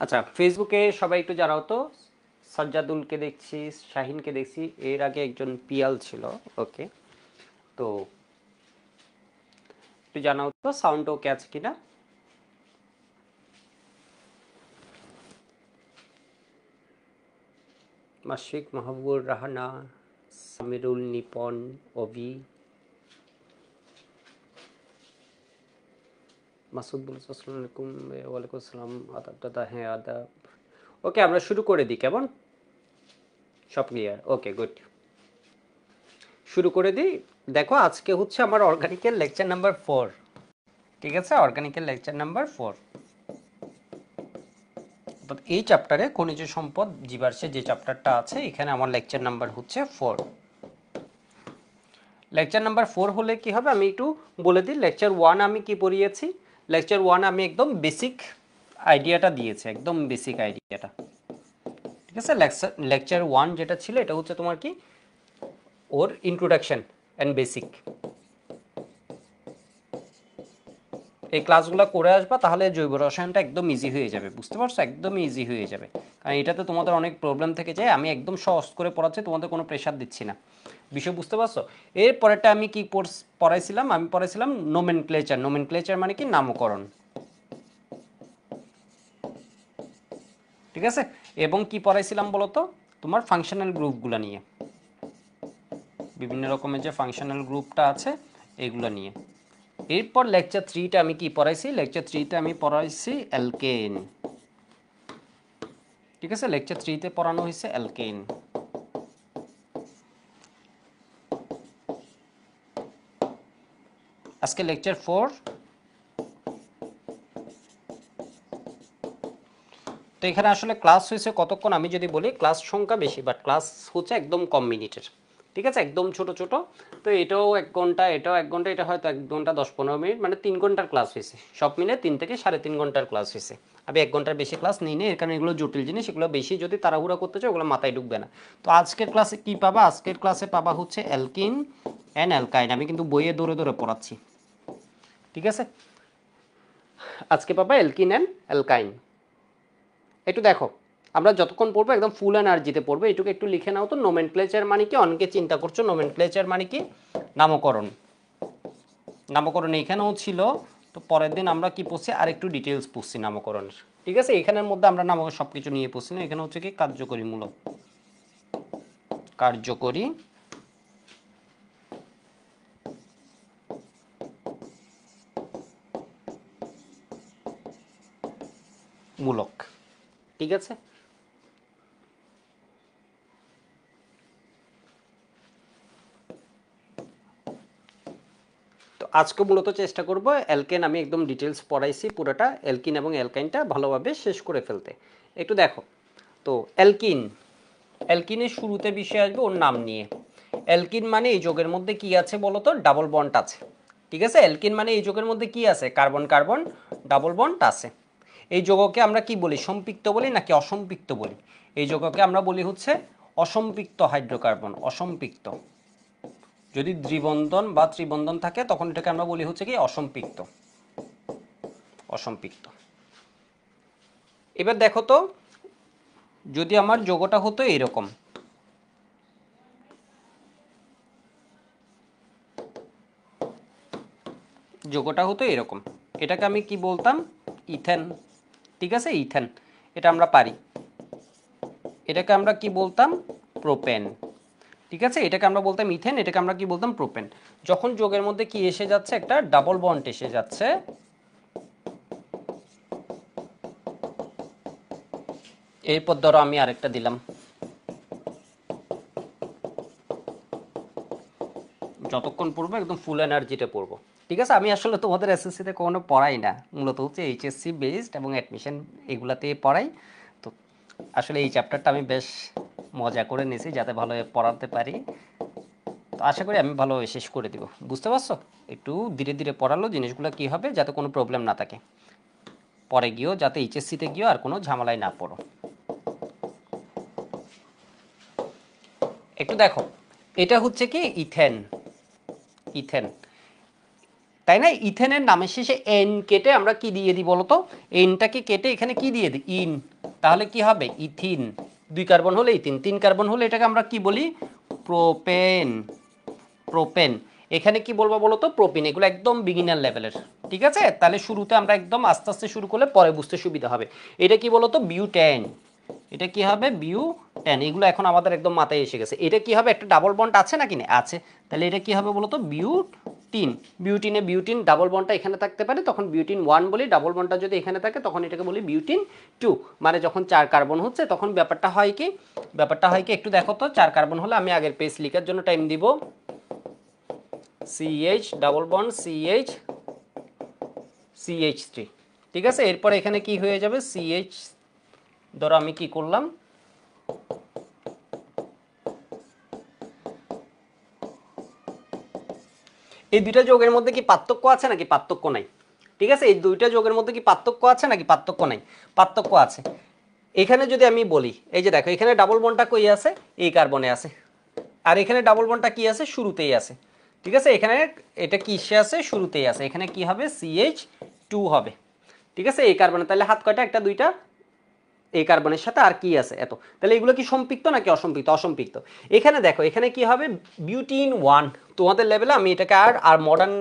আচ্ছা, ফেসবুকে সবাই একটু জানাও তো। সাজ্জাদুলকে দেখছি, শাহিনকে দেখছি, এর আগে একজন পিয়াল ছিল। ওকে, তো একটু জানাও তো সাউন্ড ওকে আছে কিনা। মাশফিক, মাহবুবুর রাহানা, সামিরুল, নিপন, অভি, মাসুদ বলছে আসসালামু আলাইকুম। ওয়ালাইকুম আসসালাম, আদাব দাদা। হ্যাঁ, আদাব। ওকে, আমরা শুরু করে দিই, কেমন? সব ক্লিয়ার? ওকে, গুড। শুরু করে দিই। দেখো, আজকে হচ্ছে আমার অর্গানিকের লেকচার নাম্বার 4। ঠিক আছে, অর্গানিকের লেকচার নাম্বার 4। এই চ্যাপ্টারে খনিজ সম্পদ জীবাশ্মে যে চ্যাপ্টারটা আছে, এখানে আমার লেকচার নাম্বার হচ্ছে 4। লেকচার নাম্বার 4 হলে কি হবে আমি একটু বলে দিই। লেকচার 1 আমি কি পড়িয়েছি? লেকচার 1 আমি একদম বেসিক আইডিয়াটা দিয়েছি, একদম বেসিক আইডিয়াটা। ঠিক আছে, লেকচার 1 যেটা ছিল এটা হচ্ছে তোমার কি, ওর ইন্ট্রোডাকশন অ্যান্ড বেসিক। এই ক্লাসগুলো করে আসবা, তাহলে জৈব রসায়নটা একদম ইজি হয়ে যাবে, বুঝতে পারছো? একদম ইজি হয়ে যাবে। কারণ এটাতে তোমাদের অনেক প্রবলেম থেকে যায়, আমি একদম সহজ করে পড়াচ্ছি, তোমাদের কোনো প্রেশার দিচ্ছি না। বিষয় বুঝতে পারছো? এর পরেরটা আমি কি পড়াইছিলাম? আমি পড়াইছিলাম নোমেনক্লেচার। নোমেনক্লেচার মানে কি, নামকরণ। ঠিক আছে, এবং কি পড়াইছিলাম বলো তো? তোমার ফাংশনাল গ্রুপগুলো নিয়ে, বিভিন্ন রকমের যে ফাংশনাল গ্রুপটা আছে এইগুলো নিয়ে। এরপর লেকচার 3টা আমি কি পড়াইছি? লেকচার 3তে আমি পড়াইছি অ্যালকেন। ঠিক আছে, লেকচার 3তে পড়ানো হয়েছে অ্যালকেন। আজকে লেকচার 4। তো এখানে আসলে ক্লাস হয়েছে কতক্ষণ আমি যদি বলি, ক্লাস সংখ্যা বেশি, বাট ক্লাস হচ্ছে একদম কম মিনিটের। ঠিক আছে, একদম ছোট ছোট। তো এটাও 1 ঘন্টা, এটাও 1 ঘন্টা, এটা হয়তো 1 ঘন্টা 10-15 মিনিট, মানে 3 ঘন্টার ক্লাস হয়েছে। সব মিলে 3 থেকে 3.5 ঘন্টার ক্লাস হয়েছে। আমি 1 ঘন্টার বেশি ক্লাস নিই না, এর কারণে এগুলো জটিল জিনিস, এগুলো বেশি যদি তাড়াহুড়া করতে চাও ওগুলো মাথায় ঢুকবে না। তো আজকের ক্লাসে কি পাবা? আজকের ক্লাসে পাবা হচ্ছে অ্যালকিন অ্যান্ড অ্যালকাইন। আমি কিন্তু বইয়ে দৌড়ে দৌড়ে পড়াচ্ছি। ঠিক আছে, আজকে পাবা অ্যালকিন অ্যান্ড অ্যালকাইন। একটু দেখো, আমরা যতক্ষণ পড়বো একদম ফুল এনার্জিতে পড়বো। এটুকু একটু লিখে নাও তো। নোমেনক্লেচার মানে কি? অনেকে চিন্তা করছো নোমেনক্লেচার মানে কি, নামকরণ। নামকরণ এখানেও ছিল। তো পরের দিন আমরা কি পড়ছি, আর একটু ডিটেলস পড়ছি নামকরণের। ঠিক আছে, এখানের মধ্যে আমরা নামকরণ সব কিছু নিয়ে পড়ছি না, এখানে হচ্ছে কি কার্যকরী মূলক। কার্যকরী মূলক। ঠিক আছে, তো আজকে মূলত চেষ্টা করব অ্যালকেন, আমি একদম ডিটেলস পড়াইছি পুরোটা, অ্যালকিন এবং অ্যালকাইনটা ভালোভাবে শেষ করে ফেলতে। একটু দেখো তো, অ্যালকিন, অ্যালকিনের শুরুতে বিষয় আসবে ওর নাম নিয়ে। অ্যালকিন মানে এই যোগের মধ্যে কি আছে বলো তো? ডাবল বন্ড আছে। ঠিক আছে, অ্যালকিন মানে এই যোগের মধ্যে কি আছে? কার্বন কার্বন ডাবল বন্ড আছে। এই যৌগকে আমরা কি বলি? সম্পৃক্ত বলি নাকি অসম্পৃক্ত বলি? এই যৌগকে আমরা বলি হচ্ছে অসম্পৃক্ত হাইড্রোকার্বন। অসম্পৃক্ত। যদি দ্বিবন্ধন বা ত্রিবন্ধন থাকে তখন এটাকে আমরা বলি হচ্ছে কি, অসম্পৃক্ত। অসম্পৃক্ত। এবার দেখো তো, যদি আমার যৌগটা হতো এরকম, যৌগটা হতো এরকম, এটাকে আমি কি বলতাম? ইথেন। ঠিক আছে, ইথেন। এটা আমরা পারি। এটাকে আমরা কি বলতাম? প্রোপেন। ঠিক আছে, এটাকে আমরা বলতাম ইথেন, এটাকে আমরা কি বলতাম? প্রোপেন। যখন যোগের মধ্যে কি এসে যাচ্ছে? একটা ডাবল বন্ড এসে যাচ্ছে, এরপর ধরো আমি আরেকটা দিলাম। যতক্ষণ পড়বো একদম ফুল এনার্জিতে পড়বো। ঠিক আছে, আমি আসলে তোমাদের এসএসসিতে কখনো পড়াই না, মূলত হচ্ছে এইচএসসি বেসড এবং অ্যাডমিশন এগুলাতে পড়াই। তো আসলে এই চ্যাপ্টারটা আমি বেশ মজা করে নিয়েছি যাতে ভালোভাবে পড়াতে পারি। তো আশা করি আমি ভালোভাবে শেষ করে দিব, বুঝতে পারছো? একটু ধীরে ধীরে পড়ালো জিনিসগুলো কি হবে, যাতে কোনো প্রবলেম না থাকে, পরে গিয়েও যাতে এইচএসসিতে গিয়েও আর কোনো ঝামেলায় না পড়ো। একটু দেখো, এটা হচ্ছে কি ইথেন। ইথেন, তাই না? ইথেনের নামের শেষে এন কেটে আমরা কি দিয়ে দিই বলতো, এনটাকে কেটে এখানে কি দিয়ে দিই, ইন, তাহলে কি হবে ইথিন। 2 কার্বন হলে ইথিন, 3 কার্বন হলে এটাকে আমরা কি বলি প্রোপেন। প্রোপেন এখানে কি বলবো বলতো প্রোপিন। এগুলো একদম বিগিনার লেভেলের, ঠিক আছে? তাহলে শুরুতে আমরা একদম আস্তে আস্তে শুরু করলে পরে বুঝতে সুবিধা হবে। এটা কি বলতো বিউটেন, এটা কি হবে বিউটেন। এগুলো এখন আমাদের একদম মাথায় এসে গেছে। এটা কি হবে একটা ডাবল বন্ড আছে নাকি না আছে, তাহলে এটা কি হবে বলতো বিউটিন। বিউটিনে বিউটিন ডাবল বন্ডটা এখানে থাকতে পারে তখন বিউটিন 1 বলি, ডাবল বন্ডটা যদি এখানে থাকে তখন এটাকে বলি বিউটিন 2। মানে যখন 4 কার্বন হচ্ছে তখন ব্যাপারটা হয় কি, ব্যাপারটা হয় কি একটু দেখো তো। 4 কার্বন হলে আমি আগের পেজ লিখার জন্য টাইম দিব, CH double bond CH CH3, ঠিক আছে? এরপর এখানে কি হয়ে যাবে CH, ধরো আমি কি করলাম এই দুইটা যোগের মধ্যে কি পার্থক্য আছে নাকি পার্থক্য নাই, ঠিক আছে? এই দুইটা যোগের মধ্যে কি পার্থক্য আছে নাকি পার্থক্য নাই, পার্থক্য আছে। এখানে যদি আমি বলি এই যে দেখো এখানে ডাবল বন্ডটা কই আছে, এই কার্বনে আছে, আর এখানে ডাবল বন্ডটা কি আছে শুরুতেই আছে, ঠিক আছে? এখানে এটা কিসে আছে শুরুতেই আছে, এখানে কি হবে CH2 হবে, ঠিক আছে? এই কার্বনে তাহলে হাত কয়টা, একটা দুইটা, এই কার্বনের সাথে আর কি আছে এত, তাহলে এগুলো কি সম্পৃক্ত নাকি অসম্পৃক্ত, অসম্পৃক্ত। এখানে দেখো এখানে কি হবে বিউটিন 1, তোমাদের লেভেলে আমি এটাকে আর মডার্ন,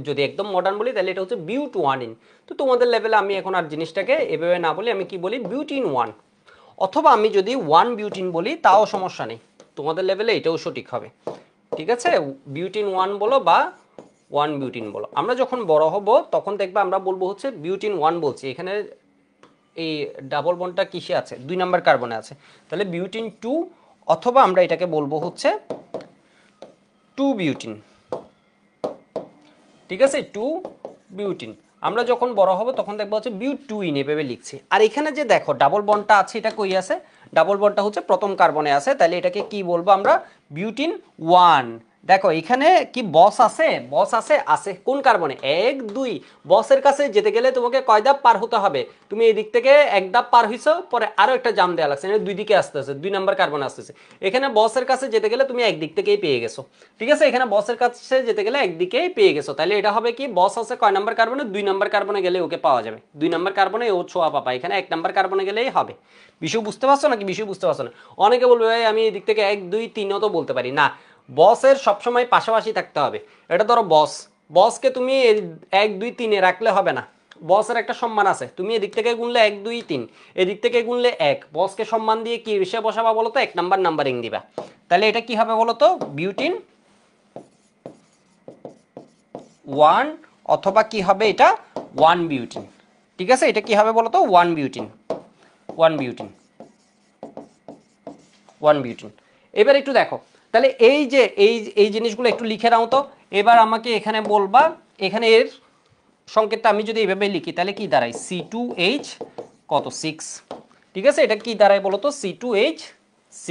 যদি একদম মডার্ন বলি তাহলে এটা হচ্ছে বিউট 1 তো তোমাদের লেভেলে আমি এখন আর জিনিসটাকে এভাবে না বলি, আমি কি বলি বিউটিন 1, অথবা আমি যদি 1 বিউটিন বলি তাও সমস্যা নেই, তোমাদের লেভেলে এটাও সঠিক হবে, ঠিক আছে? বিউটিন 1 বলো বা 1 বিউটিন বলো। আমরা যখন বড় হব তখন দেখবে আমরা বলবো হচ্ছে বিউটিন 1 বলছি, এখানে এই ডাবল বন্ডটা কিসে আছে 2 নাম্বার কার্বনে আছে, তাহলে বিউটিন 2, অথবা আমরা এটাকে বলবো হচ্ছে 2 বিউটিন, ঠিক আছে? 2 বিউটিন। আমরা যখন বড় হব তখন দেখবো হচ্ছে বিউট 2 ইন এভাবে লিখছি। আর এখানে যে দেখো ডাবল বন্ডটা আছে এটা কই আছে, ডাবল বন্ডটা হচ্ছে প্রথম কার্বনে আছে, তাহলে এটাকে কি বলবো আমরা বিউটিন 1। দেখো এখানে কি বস আছে, বস আছে, আছে কোন কার্বনে 1 2, বসের কাছে যেতে গেলে তোমাকে কয় ধাপ পার হতে হবে, তুমি এই দিক থেকে এক ধাপ পার হইছো, পরে আরো একটা জাম দেওয়া লাগছে, দুই দিকে আসতেছে, 2 নাম্বার কার্বন আসতেছে। এখানে বসের কাছে যেতে গেলে তুমি একদিক থেকেই পেয়ে গেছো, ঠিক আছে? এখানে বসের কাছে যেতে গেলে একদিকেই পেয়ে গেছো, তাহলে এটা হবে কি বস আছে কয় নাম্বার কার্বনে 2 নাম্বার কার্বনে গেলে ওকে পাওয়া যাবে, 2 নাম্বার কার্বনে ও ছোঁয়া পাবা, এখানে 1 নাম্বার কার্বনে গেলেই হবে। বিষয় বুঝতে পারছো নাকি, বিষয় বুঝতে পারছো না? অনেকে বলবে ভাই আমি এই দিক থেকে 1 2 3ও তো বলতে পারি না, বসের সবসময় পাশাপাশি থাকতে হবে। এটা ধরো বস, বসকে তুমি 1 2 3 রাখলে হবে না, বসের একটা সম্মান আছে, তুমি এদিক থেকে গুনলে 1 2 3, এদিক থেকে গুনলে 1, বসকে সম্মান দিয়ে কি বিষয়ে বসাবা বলো তো 1 নাম্বার নাম্বারিং দিবা, তাহলে এটা কি হবে বলো তো বিউটিন 1, অথবা কি হবে এটা 1 বিউটিন, ঠিক আছে? এটা কি হবে বলো তো 1 বিউটিন, 1 বিউটিন, 1 বিউটিন। এবার একটু দেখো তাহলে এই যে এই জিনিসগুলো একটু লিখে নাও তো। এবার আমাকে এখানে বলবা এখানে এর সংকেতটা আমি যদি এইভাবে লিখি তাহলে কি দাঁড়ায় C2H কত 6, ঠিক আছে? এটা কি দাঁড়ায় বলো তো C2H6,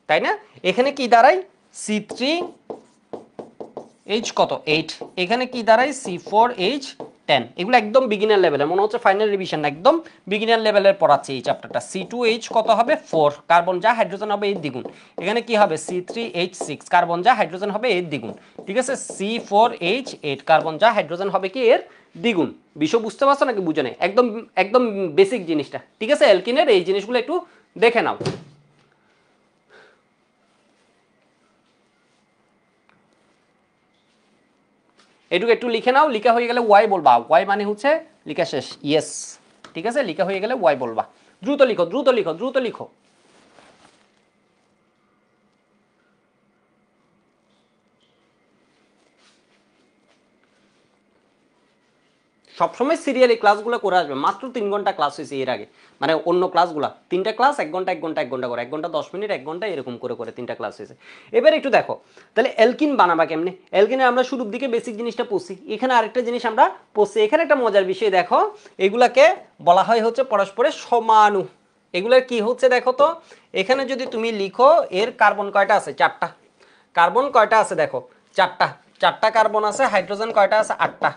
তাই না? এখানে কি দাঁড়ায় C3H কত 8, এখানে কি দাঁড়ায় C4H10। এগুলো একদম বিগিনার লেভেলের, মনে হচ্ছে ফাইনাল রিভিশন, একদম বিগিনার লেভেলের পড়াচ্ছে এই চ্যাপ্টারটা। C2H কত হবে 4, কার্বন যা হাইড্রোজেন হবে এর দ্বিগুণ, এখানে কি হবে C3H6, কার্বন যা হাইড্রোজেন হবে এর দ্বিগুণ, ঠিক আছে? C4H8, কার্বন যা হাইড্রোজেন হবে কি এর দ্বিগুণ। বিষয় বুঝতে পারছো নাকি বুঝো না? একদম একদম বেসিক জিনিসটা, ঠিক আছে? অ্যালকিনের এই জিনিসগুলো একটু দেখে নাও। এটুকু একটু লিখে নাও, লিখা হয়ে গেলে ওয়াই বলবা, ওয়াই মানে হচ্ছে লিখা শেষ, ইয়েস, ঠিক আছে? লিখা হয়ে গেলে ওয়াই বলবা। দ্রুত লিখো দ্রুত লিখো দ্রুত লিখো। সবসময় সিরিয়ালি ক্লাসগুলো করে আসবে, মাত্র 3 ঘন্টা ক্লাস হয়েছে এর আগে, মানে অন্য ক্লাসগুলো 3টা ক্লাস 1 ঘন্টা 1 ঘন্টা 1 ঘন্টা করে, 1 ঘন্টা 10 মিনিট 1 ঘন্টা এরকম করে করে 3টা ক্লাস হয়েছে। এবার একটু দেখো তাহলে অ্যালকিন বানাবা কেমনে। অ্যালকিনে আমরা শুরুর দিকে বেসিক জিনিসটা পড়ছি, এখানে আরেকটা জিনিস আমরা পড়ছি। এখানে একটা মজার বিষয় দেখো, এগুলাকে বলা হয় হচ্ছে পরস্পরের সমানু। এগুলার কি হচ্ছে দেখো তো, এখানে যদি তুমি লিখো এর কার্বন কয়টা আছে 4টা, কার্বন কয়টা আছে দেখো 4টা, 4টা কার্বন আছে, হাইড্রোজেন কয়টা আছে 8টা,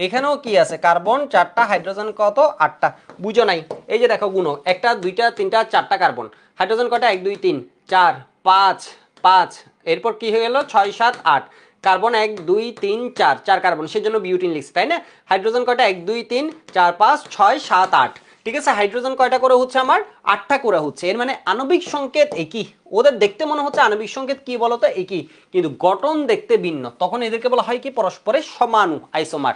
এখানেও কি আছে কার্বন 4টা, হাইড্রোজেন কত 8টা। বুঝো নাই? এই যে দেখো গুণ, 1টা 2টা 3টা 4টা কার্বন, হাইড্রোজেন কয়টা 1 2 3 4 5 5, এরপর কি হয়ে গেল 6 7 8, কার্বন 1 2 3 4 4 কার্বন, সেজন্য বিউটিন লিখছি, তাই না? হাইড্রোজেন কয়টা? 1 2 3 4 5 6 7 8, ঠিক আছে? হাইড্রোজেন কয়টা করে হচ্ছে? আমার 8টা করে হচ্ছে। এর মানে আণবিক সংকেত একই, ওদের দেখতে মনে হচ্ছে আণবিক সংকেত কি বলতো একই, কিন্তু গঠন দেখতে ভিন্ন। তখন এদেরকে বলা হয় কি? পরস্পরের সমাণু, আইসোমার।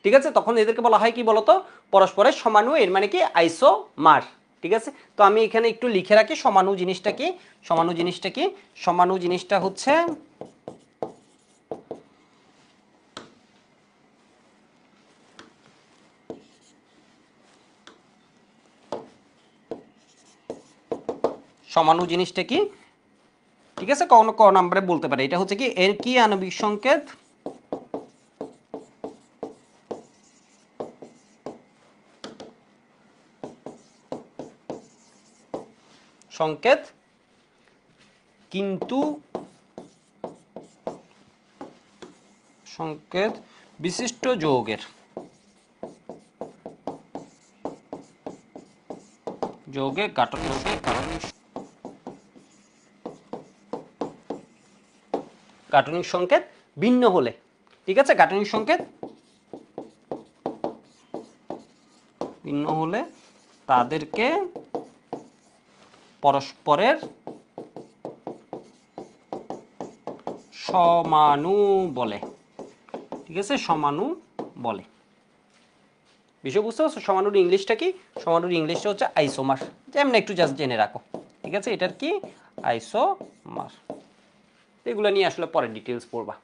ঠিক আছে, তখন এদেরকে বলা হয় কি বলতো? পরস্পরের সমাণু। এর মানে কি? আইসোমার। ঠিক আছে, তো আমি এখানে একটু লিখে রাখি সমাণু জিনিসটা কি। সমাণু জিনিসটা কি? সমাণু জিনিসটা হচ্ছে সমাণু জিনিসটা কি, ঠিক আছে, কোন ক নম্বরে বলতে পারে। এটা হচ্ছে কি? এর কি আণবিক সংকেত সংকেত কিন্তু সংকেত বিশিষ্ট যৌগের, যৌগে গাঠনিক সংকেত ভিন্ন হলে, ঠিক আছে, গাঠনিক সংকেত ভিন্ন হলে তাদেরকে পরস্পরের সমাণু বলে। ঠিক আছে, সমাণু বলে। বিষয় বুঝতে পারছো? সমাণুর ইংলিশটা কি? সমাণুর ইংলিশটা হচ্ছে আইসোমার। যেমন একটু জাস্ট জেনে রাখো, ঠিক আছে? এটার কি? আইসোমার। এগুলো নিয়ে আসলে পরে ডিটেলস পড়বা।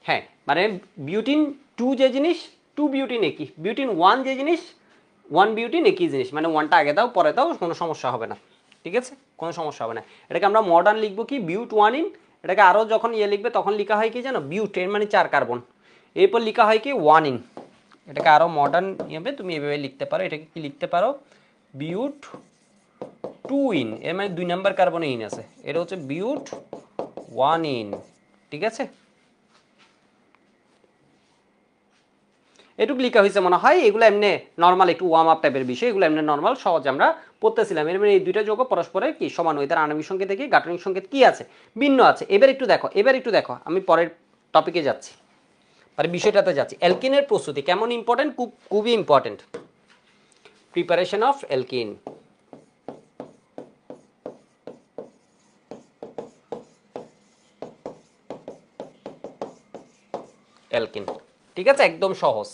হ্যাঁ, মানে বিউটিন 2 যে জিনিস, 2 বিউটিন একই। বিউটিন 1 যে জিনিস, 1 বিউটিন একই জিনিস। মানে 1টা আগে দাও পরে দাও, কোনো সমস্যা হবে না। ঠিক আছে, কোনো সমস্যা হবে না। এটাকে আমরা মডার্ন লিখবো কি? বিউট 1 ইন। এটাকে আরও যখন লিখবে তখন লেখা হয় কি জানো? বিউট, এর মানে 4 কার্বন। এরপর লেখা হয় কি? 1 ইন। এটাকে আরও মডার্ন হবে, তুমি এভাবে লিখতে পারো। এটাকে কি লিখতে পারো? বিউট 2 ইন, এর মানে 2 নাম্বার কার্বনে ইন আছে। এটা হচ্ছে বিউট 1 ইন। ঠিক আছে, এটুকু লেখা হয়েছে মনে হয়। এগুলো এমনি নর্মাল একটু ওয়ার্ম আপ টাইপের বিষয়, এগুলো এমনি নর্মাল সহজ আমরা পড়তেছিলাম। এর মানে এই দুইটা যৌগ পরস্পরের কি? সমান। এদের আণবিক সংকেত কি? গাঠনিক সংকেত কি আছে? ভিন্ন আছে। এবার একটু দেখো, এবার একটু দেখো, আমি পরের টপিকে যাচ্ছি, মানে বিষয়টাতে যাচ্ছি। অ্যালকিনের প্রস্তুতি কেমন ইম্পর্টেন্ট? খুবই important. Preparation of alkyne. Alkyne, ঠিক আছে, একদম সহজ।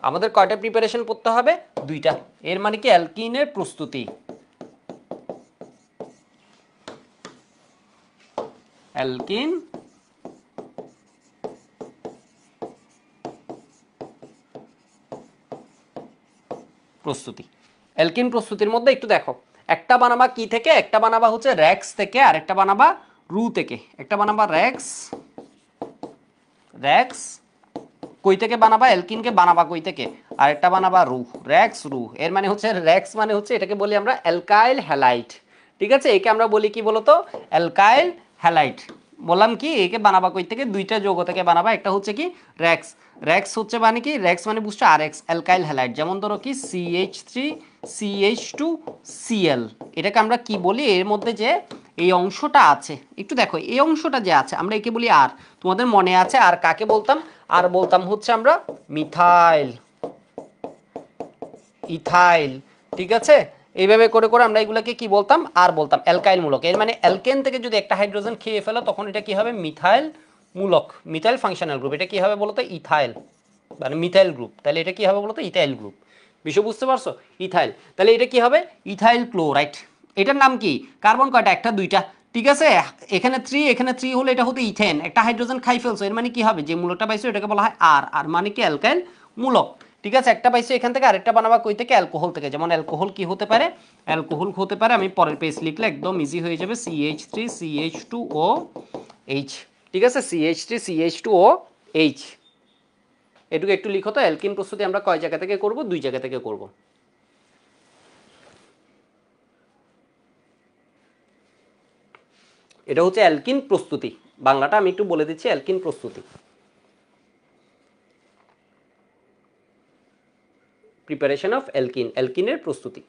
আমাদের কয়টা প্রিপারেশন পড়তে হবে? 2টা। এর মানে কি? অ্যালকিনের প্রস্তুতি, অ্যালকিন প্রস্তুতি। অ্যালকিন প্রস্তুতির মধ্যে একটু দেখো, একটা বানাবা কি থেকে? একটা বানাবা হচ্ছে র্যাক্স থেকে, আর একটা বানাবা রু থেকে। একটা বানাবা র্যাক্স, র্যাক্স কই থেকে বানাবা? অ্যালকিনকে বানাবা কই থেকে? আর একটা বানাবা রু, র্যাক্স রু। এর মানে হচ্ছে র্যাক্স মানে হচ্ছে এটাকে বলি আমরা অ্যালকাইল হ্যালাইড। ঠিক আছে, একে আমরা বলি কি বলতো? Alkyl halide. বললাম কি একে বানাবা কই থেকে? 2টা যৌগ থেকে বানাবা। একটা হচ্ছে কি? র্যাক্স। র্যাক্স হচ্ছে মানে কি? র্যাক্স মানে বুঝছো আর এক্স, অ্যালকাইল হ্যালাইড। যেমন ধরো কি CH3 CH2 Cl। এটাকে আমরা কি বলি? এর মধ্যে যে এই অংশটা আছে, একটু দেখো, এই অংশটা যে আছে আমরা একে বলি আর। তোমাদের মনে আছে আর কাকে বলতাম? আর বলতাম হচ্ছে আমরা মিথাইল, ইথাইল। ঠিক আছে, এইভাবে করে করে আমরা এগুলোকে কি বলতাম? আর বলতাম। অ্যালকাইল মূলক, এর মানে অ্যালকেন থেকে যদি একটা হাইড্রোজেন খেয়ে ফেলো তখন এটা কি হবে? মিথাইল মূলক, মিথাইল ফাংশনাল গ্রুপ। এটা কি হবে বলতো? ইথাইল, মানে মিথাইল গ্রুপ। তাহলে এটা কি হবে বলতো? Ethyl group. বিষয় বুঝতে পারছো? ইথাইল। তাহলে এটা কি হবে? Ethyl chloride. এটার নাম কি? কার্বন কয়টা? একটা, 2টা। ঠিক আছে, এখানে 3, এখানে 3 হলে এটা হতো ইথেন। একটা হাইড্রোজেন খাই ফেলছো, এর মানে কি হবে? যে মূলকটা পাইছো এটাকে বলা হয় আর। আর মানে কি? অ্যালকাইল মূলক। ঠিক আছে, একটা পাইছো এখান থেকে, আরেকটা বানাবা কই থেকে? অ্যালকোহল থেকে। যেমন অ্যালকোহল কি হতে পারে? অ্যালকোহল হতে পারে, আমি পরের পেজ লিখলে একদম ইজি হয়ে যাবে, CH3CH2OH। ঠিক আছে, CH3CH2OH। এটুকু একটু লিখো তো। অ্যালকিন প্রস্তুতি আমরা কয় জায়গা থেকে করব? 2 জায়গা থেকে করব। এটা হচ্ছে অ্যালকিন প্রস্তুতি। বাংলাটা আমি একটু বলে দিচ্ছি, অ্যালকিন প্রস্তুতি, প্রিপারেশন অফ অ্যালকিন, অ্যালকিনের প্রস্তুতি।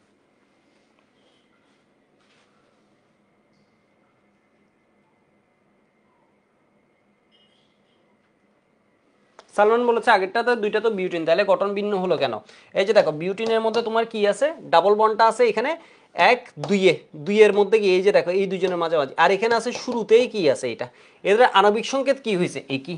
সালমান বলেছে আগেরটাতে দুইটা তো বিউটিন, তাহলে গঠন ভিন্ন হলো কেন? এই যে দেখো বিউটিনের মধ্যে তোমার কি আছে, ডাবল বন্ডটা আছে এখানে এক দুইয়ে, দুইয়ের মধ্যে কি এই যে দেখো এই দুইজনের মাঝামাঝি, আর এখানে আছে শুরুতেই কি আছে এটা, এদের আণবিক সংকেত কি হয়েছে এই কি,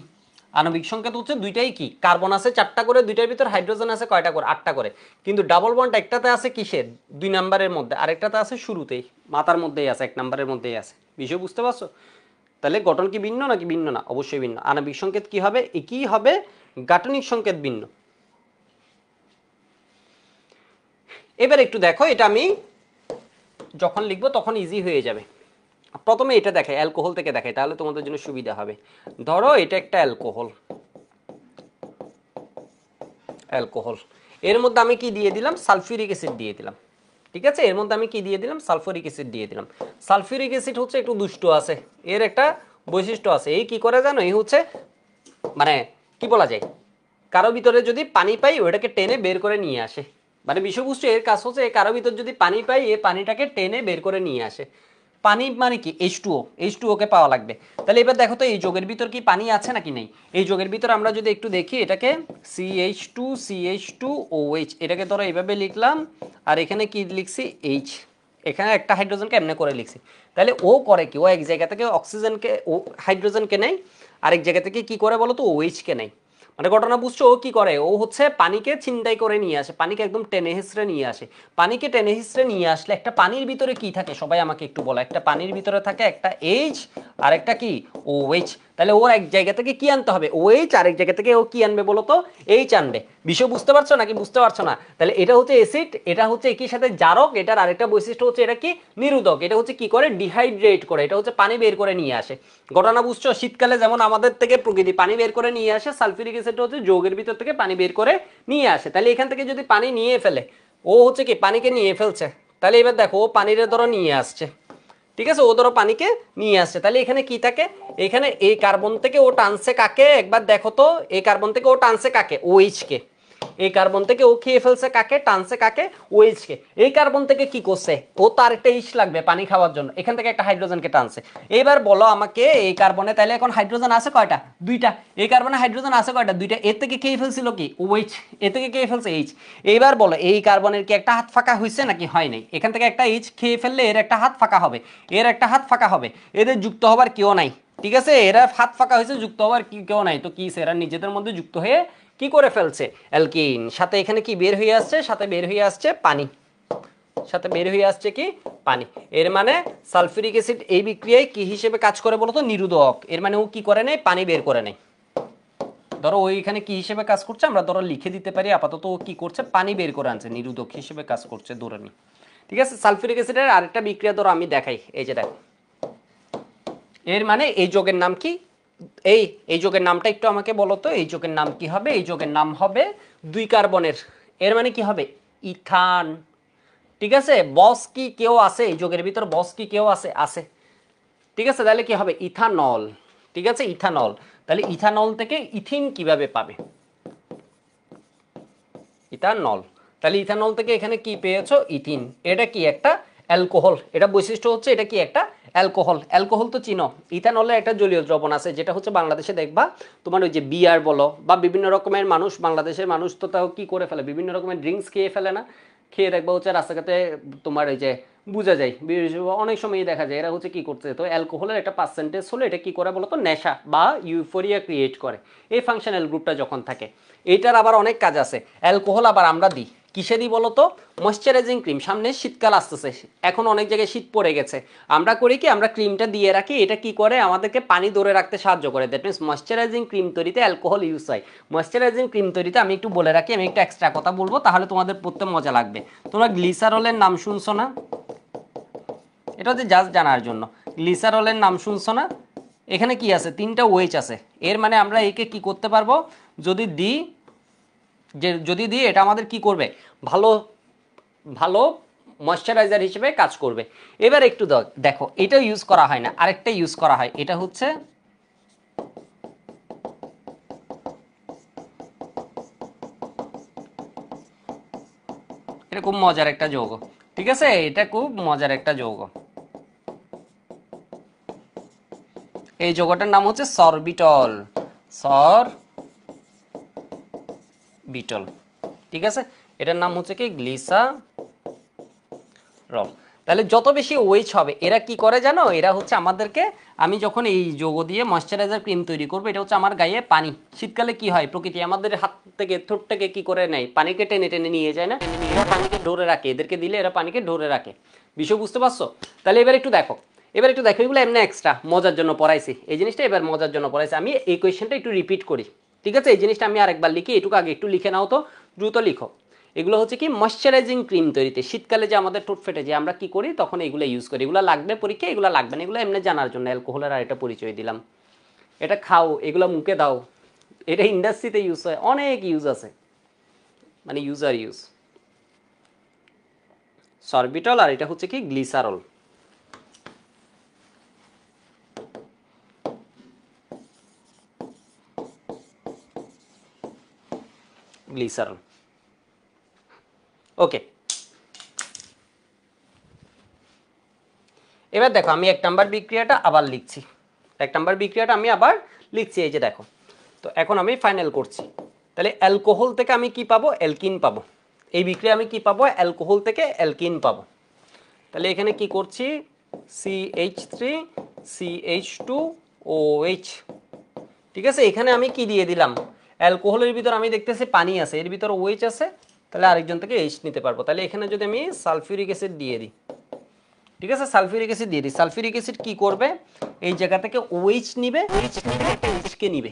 আণবিক সংকেত হচ্ছে দুইটাই কি, কার্বন আছে 4টা করে, দুইটার ভিতর হাইড্রোজেন আছে কয়টা করে, 8টা করে, কিন্তু ডাবল বন্ড একটাতে আছে কিসের 2 নাম্বারের মধ্যে, আরেকটাতে আছে শুরুতেই, মাথার মধ্যেই আছে, 1 নাম্বারের মধ্যেই আছে। বিষয় বুঝতে পারছো? তাহলে গঠন কি ভিন্ন নাকি ভিন্ন না? অবশ্যই ভিন্ন। আণবিক সংকেত কি হবে, একই হবে, গাঠনিক সংকেত ভিন্ন। এবার একটু দেখো, এটা আমি যখন লিখবো তখন ইজি হয়ে যাবে। প্রথমে এটা দেখাই, অ্যালকোহল থেকে দেখাই, তাহলে তোমাদের জন্য সুবিধা হবে। ধরো এটা একটা অ্যালকোহল, অ্যালকোহল, এর মধ্যে আমি কি দিয়ে দিলাম, সালফিউরিক অ্যাসিড দিয়ে দিলাম। ঠিক আছে, এর মধ্যে আমি কি দিয়ে দিলাম, সালফিউরিক অ্যাসিড দিয়ে দিলাম। সালফিউরিক অ্যাসিড হচ্ছে একটু দুষ্ট আছে, এর একটা বৈশিষ্ট্য আছে, এই কি করে জানো, এই হচ্ছে মানে কি বলা যায়, কারো ভিতরে যদি পানি পাই ওইটাকে টেনে বের করে নিয়ে আসে, মানে বিষয়বস্তু এর কাজ হচ্ছে কারো ভিতর যদি পানি পাই এই পানিটাকে টেনে বের করে নিয়ে আসে। পানি মানে কি, H2O কে পাওয়া লাগবে। তাহলে এবার দেখো তো এই যোগের ভিতর কি পানি আছে নাকি নেই, এই যোগের ভিতর আমরা যদি একটু দেখি, এটাকে CH2CH2OH, এটাকে ধরো এইভাবে লিখলাম, আর এখানে কি লিখছি H, এখানে একটা হাইড্রোজেনকে এমনি করে লিখছি। তাহলে ও করে কি, ও এক জায়গা থেকে অক্সিজেনকে, ও হাইড্রোজেনকে নেয়, আরেক জায়গা থেকে কি করে বলো তো, OH কে নেয়। মানে ঘটনা বুঝছো, ও কি করে, ও হচ্ছে পানিকে ছিনতাই করে নিয়ে আসে, পানিকে একদম টেনে হিসড়ে নিয়ে আসে। পানিকে টেনে হিসড়ে নিয়ে আসলে একটা পানির ভিতরে কি থাকে সবাই আমাকে একটু বলো, একটা পানির ভিতরে থাকে একটা H আর একটা কি OH। তাহলে ওর এক জায়গা থেকে কি আনতে হবে, OH, আরেক জায়গা থেকে ও কি আনবে বলো তো, H আনবে। বিষয় বুঝতে পারছো নাকি বুঝতে পারছো না? তাহলে এটা হচ্ছে অ্যাসিড, এটা হচ্ছে একই সাথে জারক, এটার আরেকটা বৈশিষ্ট্য হচ্ছে এটা কি নিরোধক, এটা হচ্ছে কি করে ডিহাইড্রেট করে, এটা হচ্ছে পানি বের করে নিয়ে আসে। ঘটনা বুঝছো, শীতকালে যেমন আমাদের থেকে প্রকৃতি পানি বের করে নিয়ে আসে, সালফিউরিক অ্যাসিড হচ্ছে যৌগের ভিতর থেকে পানি বের করে নিয়ে আসে। তাহলে এখান থেকে যদি পানি নিয়ে ফেলে, ও হচ্ছে কি পানিকে নিয়ে ফেলছে, তাহলে এবার দেখো ও পানির ধরো নিয়ে আসছে, ঠিক আছে, ও ধরো পানিকে নিয়ে আসছে, তাহলে এখানে কি থাকে, এখানে এই কার্বন থেকে ও টানছে কাকে, একবার দেখো তো, এই কার্বন থেকে ও টানছে কাকে, OH কে, এই কার্বন থেকে ও খেয়ে ফেলছে কাকে, টানছে কাকে, OH কে। এই কার্বন থেকে কি করছে, ও তো আরেকটা ইস লাগবে পানি খাওয়ার জন্য, এখান থেকে একটা হাইড্রোজেনকে টানছে। এবার বলো আমাকে, এই কার্বনে তাহলে এখন হাইড্রোজেন আছে কয়টা, দুইটা, এই কার্বনে হাইড্রোজেন আছে কয়টা, দুইটা, এর থেকে খেয়ে ফেলছিল কি OH, এর থেকে খেয়ে ফেলছে H। এইবার বলো এই কার্বনের কি একটা হাত ফাঁকা হয়েছে নাকি হয় নাই, এখান থেকে একটা H খেয়ে ফেললে এর একটা হাত ফাঁকা হবে, এর একটা হাত ফাঁকা হবে, এদের যুক্ত হবার কেউ নাই, ঠিক আছে, এরা হাত ফাঁকা হয়েছে, যুক্ত হবার কি কেউ নাই, তো কি এরা নিজেদের মধ্যে যুক্ত হয়ে কি করে ফেলছে, অ্যালকিন, সাথে এখানে কি বের হয়ে আসছে, সাথে বের হয়ে আসছে পানি, সাথে বের হয়ে আসছে কি পানি। এর মানে সালফিউরিক অ্যাসিড এই বিক্রিয়ায় কি হিসেবে কাজ করে বলতো, নিরোধক। এর মানে ও কি করে নেয়, পানি বের করে নেয়। ধরো ওইখানে কি হিসেবে কাজ করছে আমরা ধরো লিখে দিতে পারি, আপাতত ও কি করছে, পানি বের করে আনছে, নিরোধক হিসেবে কাজ করছে, ধরে নি। ঠিক আছে, সালফিউরিক অ্যাসিডের আরেকটা বিক্রিয়া ধরো আমি দেখাই, এই যে দেখো, এর মানে এই যোগের নাম কি, এই এই যোগের নামটা একটু আমাকে বলো তো, এই যোগের নাম কি হবে, এই যোগের নাম হবে 2 কার্বনের, এর মানে কি হবে, ইথান। ঠিক আছে, বস কি কেউ আছে এই যোগের ভিতর, বস কি কেউ আছে, আছে, ঠিক আছে, তাহলে কি হবে, ইথানল। ঠিক আছে, ইথানল। তাহলে ইথানল থেকে ইথিন কিভাবে পাবে, ইথানল, তাহলে ইথানল থেকে এখানে কি পেয়েছো, ইথিন। এটা কি একটা অ্যালকোহল, এটা বৈশিষ্ট্য হচ্ছে এটা কি একটা অ্যালকোহল। অ্যালকোহল তো চিনো, ইথানলের একটা জলীয় দ্রবণ আছে যেটা হচ্ছে বাংলাদেশে দেখবা তোমার ওই যে বিয়ার বলো বা বিভিন্ন রকমের মানুষ, বাংলাদেশের মানুষ তো তাও কি করে ফেলে, বিভিন্ন রকমের ড্রিঙ্কস খেয়ে ফেলে না, খেয়ে দেখবা হচ্ছে রাস্তাঘাটে তোমার ওই যে বোঝা যায়, অনেক সময়ই দেখা যায় এরা হচ্ছে কি করছে, তো অ্যালকোহলের একটা পার্সেন্টেজ হলে এটা কি করে বলতো, নেশা বা ইউফোরিয়া ক্রিয়েট করে এই ফাংশনাল গ্রুপটা যখন থাকে। এটার আবার অনেক কাজ আছে। অ্যালকোহল আবার আমরা দিই কিসে দিই বলতো, ময়শ্চারাইজিং ক্রিম, সামনে শীতকাল আসতেছে, এখন অনেক জায়গায় শীত পড়ে গেছে, আমরা করি কি, আমরা ক্রিমটা দিয়ে রাখি, এটা কি করে আমাদেরকে পানি ধরে রাখতে সাহায্য করে, দ্যাট মিনস ময়শ্চারাইজিং ক্রিম তৈরিতে অ্যালকোহল ইউজ হয়। ময়শ্চারাইজিং ক্রিম তৈরিতে আমি একটু বলে রাখি, আমি একটু এক্সট্রা কথা বলবো তাহলে তোমাদের পড়তে মজা লাগবে। তোমরা গ্লিসারলের নাম শুনছো না, এটা হচ্ছে জাস্ট জানার জন্য, গ্লিসারলের নাম শুনছো না, এখানে কি আছে, 3টা OH আছে, এর মানে আমরা একে কি করতে পারবো, যদি দিই, যে যদি দিই এটা আমাদের কি করবে, ভালো ভালো ময়শ্চারাইজার হিসেবে কাজ করবে। এবার একটু দেখো, এটা ইউজ করা হয় না, আরেকটা ইউজ করা হয়, এটা হচ্ছে এটা খুব মজার একটা যৌগ, ঠিক আছে, এটা খুব মজার একটা যৌগ, এই যৌগটার নাম হচ্ছে সরবিটল, সর বিটল, ঠিক আছে, এটার নাম হচ্ছে কি গ্লিসারল। তাহলে যত বেশি ওয়েচ হবে এরা কি করে জানো, এরা হচ্ছে আমাদেরকে, আমি যখন এই যৌগ দিয়ে ময়শ্চারাইজার ক্রিম তৈরি করবো, এটা হচ্ছে আমার গায়ে পানি, শীতকালে কি হয় প্রকৃতি আমাদের হাত থেকে ঠোঁট থেকে কি করে নেয়, পানিকে টেনে টেনে নিয়ে যায় না, এরা পানিকে ধরে রাখে, এদেরকে দিলে এরা পানিকে ধরে রাখে, বিষয় বুঝতে পারছো? তাহলে এবার একটু দেখো, এগুলো এমনি এক্সট্রা মজার জন্য পড়াইছি, এই জিনিসটা এবার মজার জন্য পড়াইছি, আমি এই কোয়েশ্চেনটা একটু রিপিট করি, ঠিক আছে? এই জিনিসটা আমি আরেকবার লিখি, এটুকু আগে একটু লিখে নাও তো, দ্রুত লিখো। এগুলো হচ্ছে কি ময়শ্চারাইজিং ক্রিম তৈরিতে, শীতকালে যে আমাদের ঠোঁট ফেটে যে আমরা কি করি তখন এগুলো ইউজ করি, এগুলো লাগবে পরীক্ষা, এগুলো লাগবে না, এগুলো এমনি জানার জন্য, অ্যালকোহলের আর এটা পরিচয় দিলাম। এটা খাও, এগুলো মুখে দাও, এটা ইন্ডাস্ট্রিতে ইউজ হয়, অনেক ইউজ আছে, মানে ইউজার ইউজ। সরবিটল আর এটা হচ্ছে কি গ্লিসারল। গ্লিসারল, ওকে। এবার দেখো আমি 1 নাম্বার বিক্রিয়াটা আবার লিখছি, 1 নাম্বার বিক্রিয়াটা আমি আবার লিখছি, এই যে দেখো। তো এখন আমি ফাইনাল করছি, তাহলে অ্যালকোহল থেকে আমি কি পাবো, অ্যালকিন পাবো, এই বিক্রিয়া আমি কি পাবো, অ্যালকোহল থেকে অ্যালকিন পাবো। তাহলে এখানে কি করছি, CH3 CH2OH, ঠিক আছে, এখানে আমি কি দিয়ে দিলাম, অ্যালকোহলের ভিতর আমি দেখতেছি পানি আছে, এর ভিতর OH আছে, তাহলে আরেকজন থেকে H নিতে পারবো, তাহলে এখানে যদি আমি সালফিউরিক অ্যাসিড দিয়ে দিই, ঠিক আছে, সালফিউরিক অ্যাসিড দিয়ে দিই, সালফিউরিক অ্যাসিড কি করবে, এই জায়গা থেকে OH নিবে, H কে নিবে,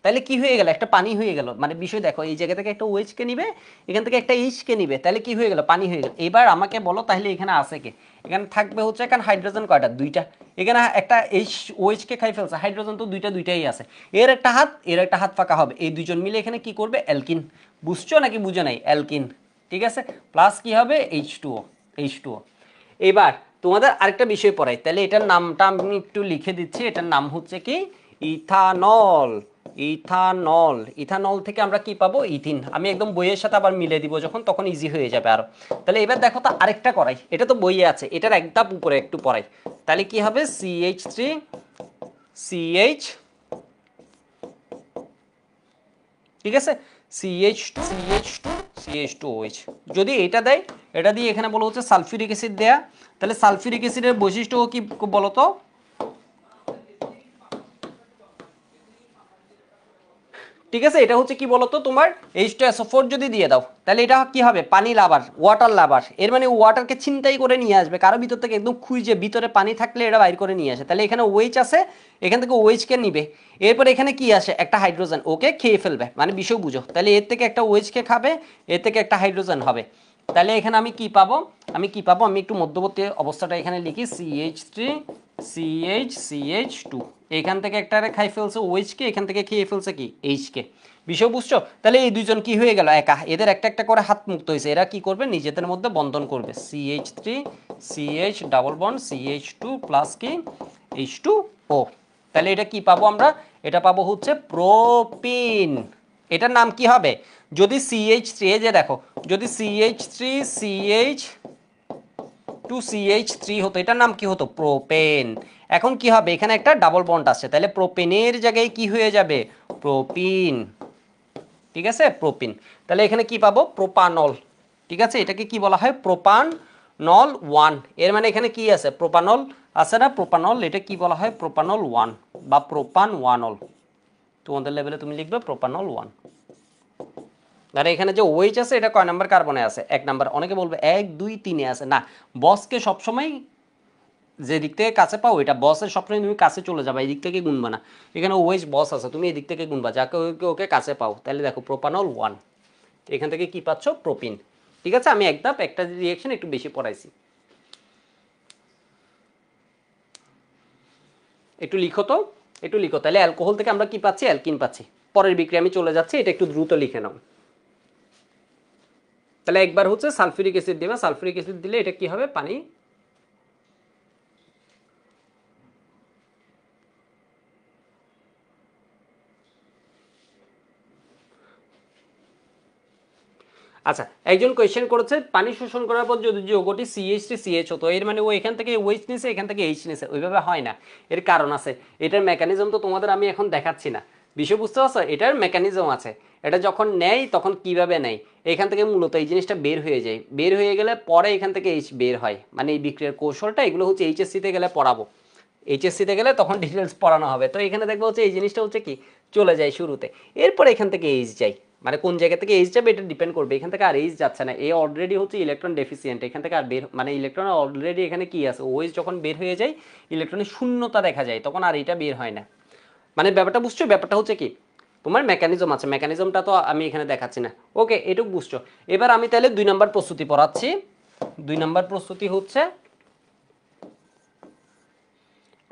তাহলে কি হয়ে গেল, একটা পানি হয়ে গেল, মানে বিষয় দেখো, এই জায়গা থেকে একটা OH কে নিবে, এখান থেকে একটা H কে নিবে, তাহলে কি হয়ে গেল, পানি হয়ে গেল। এবার আমাকে বলো তাহলে এখানে আছে কে, এখানে থাকবে হচ্ছে এখানে হাইড্রোজেন কয়টা, দুইটা, এখানে একটা OH কে খাই ফেলছে, হাইড্রোজেন তো দুইটাই আছে, এর একটা হাত এর একটা হাত ফাঁকা হবে, এই দুজন মিলে এখানে কি করবে, অ্যালকিন, বুঝছো নাকি বুঝো নাই, অ্যালকিন, ঠিক আছে, প্লাস কি হবে H2O। এবার তোমাদের আরেকটা বিষয় পড়াই, তাহলে এটার নামটা আমি একটু লিখে দিচ্ছি, এটার নাম হচ্ছে কি ইথানল। ইথানল থেকে আমরা কি পাবো, ইথিন, আমি একদম বইয়ের সাথে আবার মিলে দিব যখন, তখন ইজি হয়ে যাবে আরো। তাহলে এবার দেখো তো আরেকটা করাই, এটা তো বইয়ে আছে, এটার এক ধাপ উপরে একটু পড়াই, তাহলে কি হবে, CH3 CH, ঠিক আছে, CH2OH, যদি এটা দেয়, এটা দিয়ে এখানে বলো হচ্ছে সালফিউরিক অ্যাসিড দেয়া, তাহলে সালফিউরিক অ্যাসিডের বৈশিষ্ট্য কি বলতো, ঠিক আছে, এটা হচ্ছে কি বলতো তোমার H2SO4 যদি দিয়ে দাও, তাহলে এটা কি হবে, পানি লাভার, ওয়াটার লাভার, এর মানে ওয়াটারকে ছিনতাই করে নিয়ে আসবে, কারো ভিতর থেকে একদম খুঁজে, ভিতরে পানি থাকলে এটা বাইর করে নিয়ে আসে, তাহলে এখানে OH আছে, এখান থেকে OH কে নিবে, এরপর এখানে কি আসে, একটা হাইড্রোজেন, ওকে খেয়ে ফেলবে, মানে বিষয় বুঝো, তাহলে এর থেকে একটা OH কে খাবে, এর থেকে একটা হাইড্রোজেন হবে, তাহলে এখানে আমি কি পাবো, আমি একটু মধ্যবর্তী অবস্থাটা এখানে লিখি, CH3 CH2, এখান থেকে একটা খাই ফেলছে OH কে, এখান থেকে খেয়ে ফেলছে কি H কে, বিষয় বুঝছো? তাহলে এই দুইজন কি হয়ে গেল, একা, এদের একটা একটা করে হাত মুক্ত হয়েছে, এরা কি করবে, নিজেদের মধ্যে বন্ধন করবে, CH3 CH double bond CH2 plus কি H2O, তাহলে এটা কি পাবো আমরা, এটা পাবো হচ্ছে প্রোপিন, এটার নাম কি হবে, যদি CH3, এই যে দেখো, যদি CH3 CH2CH3 হতো, এটার নাম কি হতো, প্রোপেন, এখন কি হবে, এখানে একটা ডাবল বন্ড আছে, তাহলে প্রোপেনের জায়গায় কি হয়ে যাবে, প্রোপিন, ঠিক আছে, প্রোপিন, তাহলে এখানে কি পাবো, প্রোপানল, ঠিক আছে, এটাকে কি বলা হয়, প্রোপানল 1, এর মানে এখানে কি আছে, প্রোপানল আছে না, প্রোপানল, এটা কি বলা হয়, প্রোপানল 1 বা প্রোপান 1 অল, তোমাদের লেভেলে তুমি লিখবে প্রোপানল 1। আর এখানে যে OH আছে, এটা কয় নাম্বার কার্বনে আছে, 1 নাম্বার, অনেকে বলবে 1 2 3 আছে, না, বসকে সবসময় যে দিক থেকে কাছে পাও, এটা বসের সবসময় তুমি কাছে চলে যাবে, এই দিক থেকে গুনবা না, এখানে OH বস আছে, তুমি এই দিক থেকে গুনবা, যাকে ওকে কাছে পাও, তাহলে দেখো প্রোপানল 1, এখান থেকে কি পাচ্ছ, প্রোপিন, ঠিক আছে, আমি একদম একটা রিঅ্যাকশন একটু বেশি পড়াইছি, একটু লিখো তো, তাহলে অ্যালকোহল থেকে আমরা কি পাচ্ছি, অ্যালকিন পাচ্ছি, পরের বিক্রিয়া আমি চলে যাচ্ছি, এটা একটু দ্রুত লিখে নাও। তাহলে একবার হচ্ছে সালফিউরিক অ্যাসিড দেবে, সালফিউরিক অ্যাসিড দিলে এটা কি হবে, পানি, আচ্ছা, একজন কোয়েশ্চেন করেছে পানি শোষণ করার পর যদি যৌগটি CH3CH হতো, এর মানে ও এখান থেকে OH নিছে, এখান থেকে H নিছে, ওইভাবে হয় না, এর কারণ আছে, এটার মেকানিজম তো তোমাদের আমি এখন দেখাচ্ছি না, বিষয় বুঝতে পারছো? এটার মেকানিজম আছে। এটা যখন নেয় তখন কিভাবে নেয়, এখান থেকে মূলত এই জিনিসটা বের হয়ে যায়, বের হয়ে গেলে পরে এখান থেকে এইচ বের হয়, মানে এই বিক্রিয়ার কৌশলটা এগুলো হচ্ছে এইচএসসিতে গেলে পড়াবো, এইচএসসিতে গেলে তখন ডিটেলস পড়ানো হবে। তো এখানে দেখবো হচ্ছে এই জিনিসটা হচ্ছে কি চলে যায় শুরুতে, এরপরে এখান থেকে এইচ যায়, মানে কোন জায়গা থেকে এইচ যাবে এটা ডিপেন্ড করবে, এখান থেকে আর এইচ যাচ্ছে না, এ অলরেডি হচ্ছে ইলেকট্রন ডেফিসিয়েন্ট, এখান থেকে আর বের মানে ইলেকট্রন অলরেডি এখানে কি আছে, ওএইচ যখন বের হয়ে যায় ইলেকট্রনের শূন্যতা দেখা যায়, তখন আর এটা বের হয় না। মানে ব্যাপারটা বুঝছো? ব্যাপারটা হচ্ছে কি তোমার মেকানিজম আছে, মেকানিজমটা তো আমি এখানে দেখাচ্ছি না। ওকে, এটুকু বুঝছো। এবার আমি তাহলে 2 নম্বর প্রস্তুতি পড়াচ্ছি। 2 নম্বর প্রস্তুতি হচ্ছে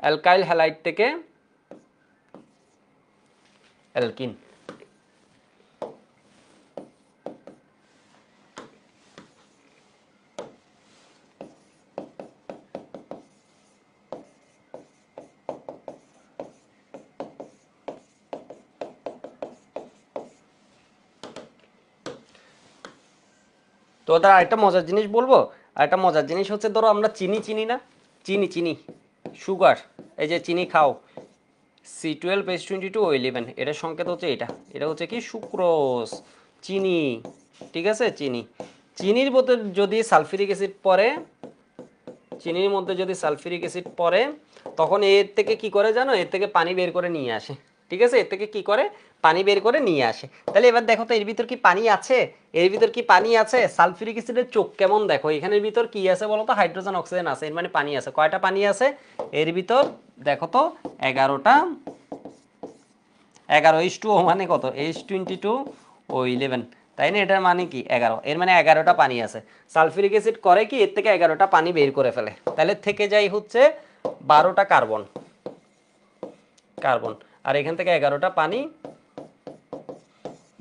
অ্যালকাইল হ্যালাইড থেকে অ্যালকিন। তো ওদের আরেকটা মজার জিনিস বলবো, আরেকটা মজার জিনিস হচ্ছে ধরো আমরা চিনি চিনি না, চিনি চিনি সুগার, এই যে চিনি খাও C12H22O11, এটার সংকেত হচ্ছে এটা, এটা হচ্ছে কি সুক্রোজ, চিনি, ঠিক আছে চিনি। চিনির মধ্যে যদি সালফিউরিক অ্যাসিড পড়ে, চিনির মধ্যে যদি সালফিউরিক অ্যাসিড পড়ে তখন এর থেকে কি করে জানো, এর থেকে পানি বের করে নিয়ে আসে, ঠিক আছে, এর থেকে কি করে পানি বের করে নিয়ে আসে। তাহলে এবার দেখো তো এর ভিতর কি পানি আছে, এর ভিতর কি পানি আছে, সালফিউরিক অ্যাসিডের চোখ কেমন দেখো, এখানের ভিতর কি আছে বলো তো, হাইড্রোজেন অক্সিজেন আছে, এর মানে পানি আছে, কয়টা পানি আছে এর ভিতর দেখো তো, 11টা, 11H2O মানে কত, H22O11, তাই না, এটার মানে কি 11, এর মানে 11টা পানি আছে। সালফিউরিক অ্যাসিড করে কি এর থেকে 11টা পানি বের করে ফেলে, তাহলে থেকে যায় হচ্ছে 12টা কার্বন, কার্বন, আর এখান থেকে 11টা পানি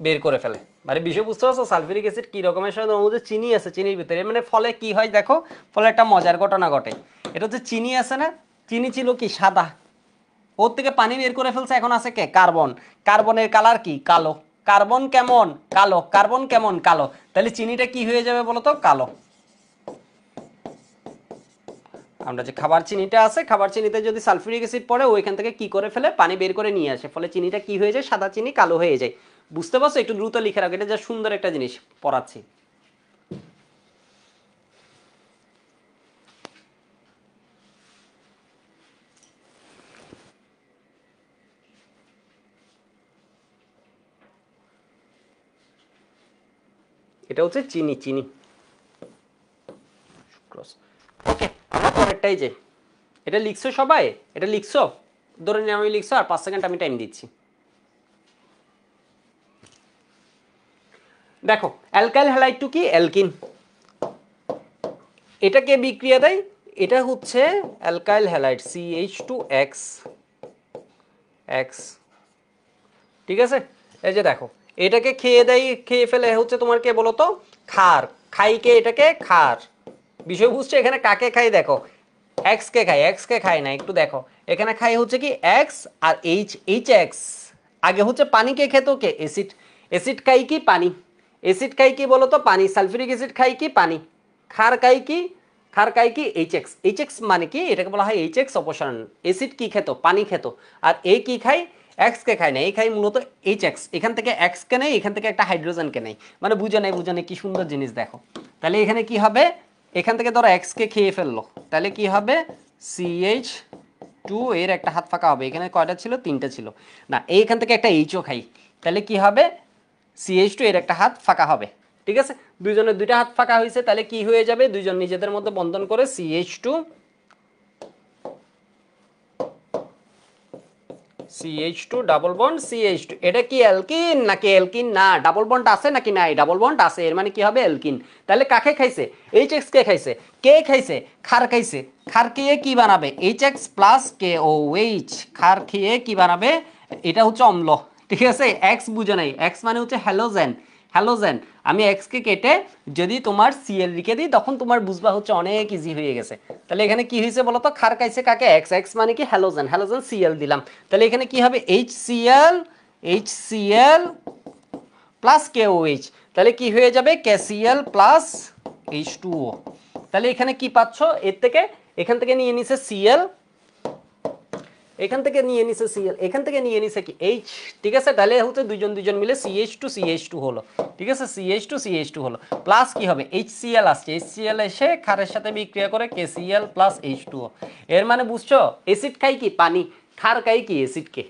বের করে ফেলে। মানে বিষয় বুঝতে পারছো সালফিউরিক অ্যাসিড কি রকমের সাথে মধ্যে চিনি আছে, চিনির ভিতরে, মানে ফলে কি হয় দেখো, ফলে একটা মজার ঘটনা ঘটে। এটা হচ্ছে চিনি আছে না, চিনি ছিল কি সাদা, ওর থেকে পানি বের করে ফেলছে, এখন আছে কে কার্বন, কার্বনের কালার কি কালো, কার্বন কেমন কালো, কার্বন কেমন কালো, তাহলে চিনিটা কি হয়ে যাবে বলো তো কালো। আমরা যে খাবার চিনিটা আছে, খাবার চিনিতে যদি সালফিউরিক অ্যাসিড পড়ে ওইখান থেকে কি করে ফেলে পানি বের করে নিয়ে আসে, ফলে চিনিটা কি হয়ে যায়, সাদা চিনি কালো হয়ে যায়। বুঝতে পারছো? একটু দ্রুত লিখে রাখো, এটা যা সুন্দর একটা জিনিস পড়াচ্ছি। এটা হচ্ছে চিনি, চিনি সুক্রোজ। ওকে, আমরা পরেরটাই যাই। এটা লিখছো সবাই, এটা লিখছো, ধরে নিয়ে আমি লিখছো, আর 5 সেকেন্ড আমি টাইম দিচ্ছি। দেখো অ্যালকাইল হ্যালাইড টু কি অ্যালকিন, এটাকে বিক্রিয়া দেয়, এটা হচ্ছে অ্যালকাইল হ্যালাইড CH2X, এক্স, ঠিক আছে। এই যে দেখো এটাকে খেয়ে দেয়, খেয়ে ফেলে হচ্ছে তোমার কে বলো তো ক্ষার, খাই কে এটাকে ক্ষার। বিষয় বুঝছো এখানে কাকে খাই দেখো, এক্স কে খাই, এক্স কে খাই না, একটু দেখো এখানে খাই হচ্ছে কি এক্স আর এইচ এক্স, আগে হচ্ছে পানি কে খেতো কে অ্যাসিড, অ্যাসিড খাই কি পানি, অ্যাসিড খাই কি বলো তো পানি, সালফিউরিক অ্যাসিড খাই কি পানি, ক্ষার খাই কি, ক্ষার খাই কি এইচ এক্স, এইচ এক্স মানে কি এটাকে বলা হয় এইচ এক্স অপসারণ, অ্যাসিড কি খেতো পানি খেতো, আর এ কি খাই এক্স কে খায় না, এই খাই মূলত এইচ এক্স, এখান থেকে এক্স কে নেই, এখান থেকে একটা হাইড্রোজেন কে নেই, মানে বুঝে নেই, বুঝে নেই কি সুন্দর জিনিস দেখো। তাহলে এখানে কি হবে, এখান থেকে ধরো এক্স কে খেয়ে ফেললো, তাহলে কি হবে CH2, এর একটা হাত ফাঁকা হবে, এখানে কয়টা ছিল 3টা ছিল না, এইখান থেকে একটা এইচও খাই, তাহলে কি হবে CH2 এর একটা হাত ফাঁকা হবে, ঠিক আছে, দুইজনের 2টা হাত ফাঁকা হয়েছে, তাহলে কি হয়ে যাবে, দুইজন নিজেদের মধ্যে বন্ধন করে CH2 ডাবল বন্ড CH2, এটা কি অ্যালকিন নাকি অ্যালকিন না, ডাবল বন্ড আছে নাকি নাই, ডাবল বন্ড আছে, এর মানে কি হবে অ্যালকিন। তাহলে কাকে খাইছে, এইচএক্স কে খাইছে, কে খাইছে ক্ষার খাইছে, ক্ষার খেয়ে কি বানাবে এইচএক্স প্লাস KOH, ক্ষার খেয়ে কি বানাবে, এটা হচ্ছে অম্ল, ঠিক আছে, এক্স বুঝে নাই, এক্স মানে হচ্ছে হ্যালোজেন, হ্যালোজেন, আমি এক্স কে কেটে যদি তোমার সিএল লিখে দিই তখন তোমার বুঝবা হচ্ছে অনেক ইজি হয়ে গেছে। তাহলে এখানে কি হয়েছে বলতো, ক্ষার খাইছে কাকে এক্স, এক্স মানে কি হ্যালোজেন, হ্যালোজেন সিএল দিলাম, তাহলে এখানে কি হবে HCl প্লাস KOH, তাহলে কি হয়ে যাবে KCl প্লাস H2O। তাহলে এখানে কি পাচ্ছ এর থেকে, এখান থেকে নিয়ে নিছে Cl, এখান থেকে নিয়ে নিছে সিএল, এখান থেকে নিয়ে নিছে কি এইচ, ঠিক আছে। তাহলে হচ্ছে দুইজন দুইজন মিলে CH2 হলো, ঠিক আছে, CH2 হলো। প্লাস কি হবে, HCl আসছে, HCl এসে ক্ষারের সাথে বিক্রিয়া করে KCl প্লাস H2O। এর মানে বুঝছো, অ্যাসিড খাই কি পানি, ক্ষার খাই কি অ্যাসিডকে,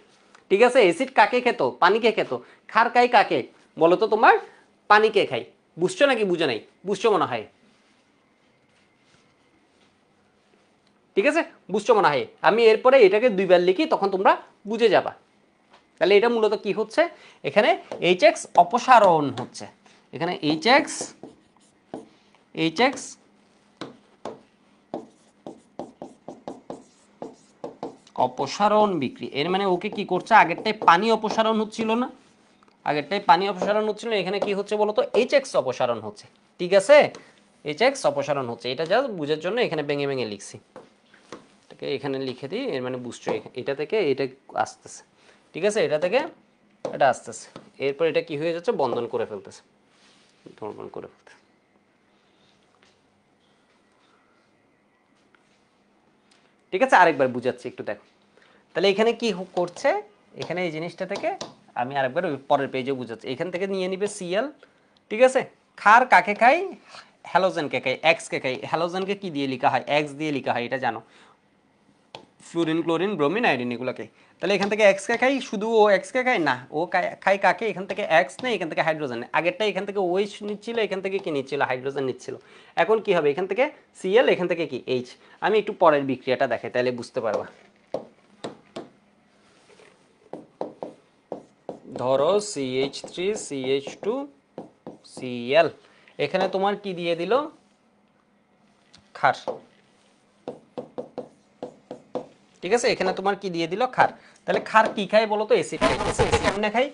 ঠিক আছে। অ্যাসিড কাকে খেত, পানিকে খেত। ক্ষার খাই কাকে বলো তো তোমার, পানিকে খাই। বুঝছো নাকি বুঝো নাই, বুঝছো মনে হয়, ঠিক আছে, বুঝছো মনে হয়। আমি এরপরে এটাকে দুইবার লিখি, তখন তোমরা বুঝে যাবা। তাহলে এটা মূলত কি হচ্ছে, এখানে HX অপসারণ হচ্ছে, এখানে HX অপসারণ বিক্রি। এর মানে ওকে কি করছে, আগেরটাই পানি অপসারণ হচ্ছিল না, আগেরটাই পানি অপসারণ হচ্ছিল, এখানে কি হচ্ছে বলতো, HX অপসারণ হচ্ছে, ঠিক আছে। HX অপসারণ হচ্ছে, এটা জাস্ট বুঝার জন্য এখানে ভেঙে ভেঙে লিখছি, এটাকে এখানে লিখে দিই। এর মানে বুঝছো এটা থেকে এটা আসতেছে, ঠিক আছে, এটা থেকে এটা আসতেছে। এরপর এটা কি হয়ে যাচ্ছে, বন্ধন করে ফেলতেছে, বন্ধন করে ফেলতেছে, ঠিক আছে। আরেকবার বুঝাচ্ছি একটু দেখো। তাহলে এখানে কি করছে, এখানে এই জিনিসটা থেকে আমি আরেকবার ওই পরের পেজে বুঝাচ্ছি। এখান থেকে নিয়ে নিবে সিএল, ঠিক আছে। ক্ষার কাকে খাই, হ্যালোজেনকে খাই, এক্সকে খাই। হ্যালোজেনকে কি দিয়ে লেখা হয়, এক্স দিয়ে লেখা হয়, এটা জানো, ফ্লুরিন ক্লোরিন ব্রোমিন আয়োডিন এগুলোকে। তাহলে এখান থেকে এক্সকে খাই, শুধু ও এক্সকে খাই না, ও খাই কাকে, এখান থেকে এক্স নেই, এখান থেকে হাইড্রোজেন নেই। আগেরটা এখান থেকে ওইচ নিচ্ছিল, এখান থেকে কি নিচ্ছিল, হাইড্রোজেন নিচ্ছিল। এখন কি হবে, এখান থেকে সিএল, এখান থেকে কি এইচ। আমি একটু পরের বিক্রিয়াটা দেখাই, তাহলে বুঝতে পারবা। ধরো CH3CH2Cl, এখানে তোমার কি দিয়ে দিল, ক্ষার, ঠিক আছে। এখানে তোমার কি দিয়ে দিল, ক্ষার। তাহলে ক্ষার কি খায় বলো তো, অ্যাসিড খাই। কেমনে খাই,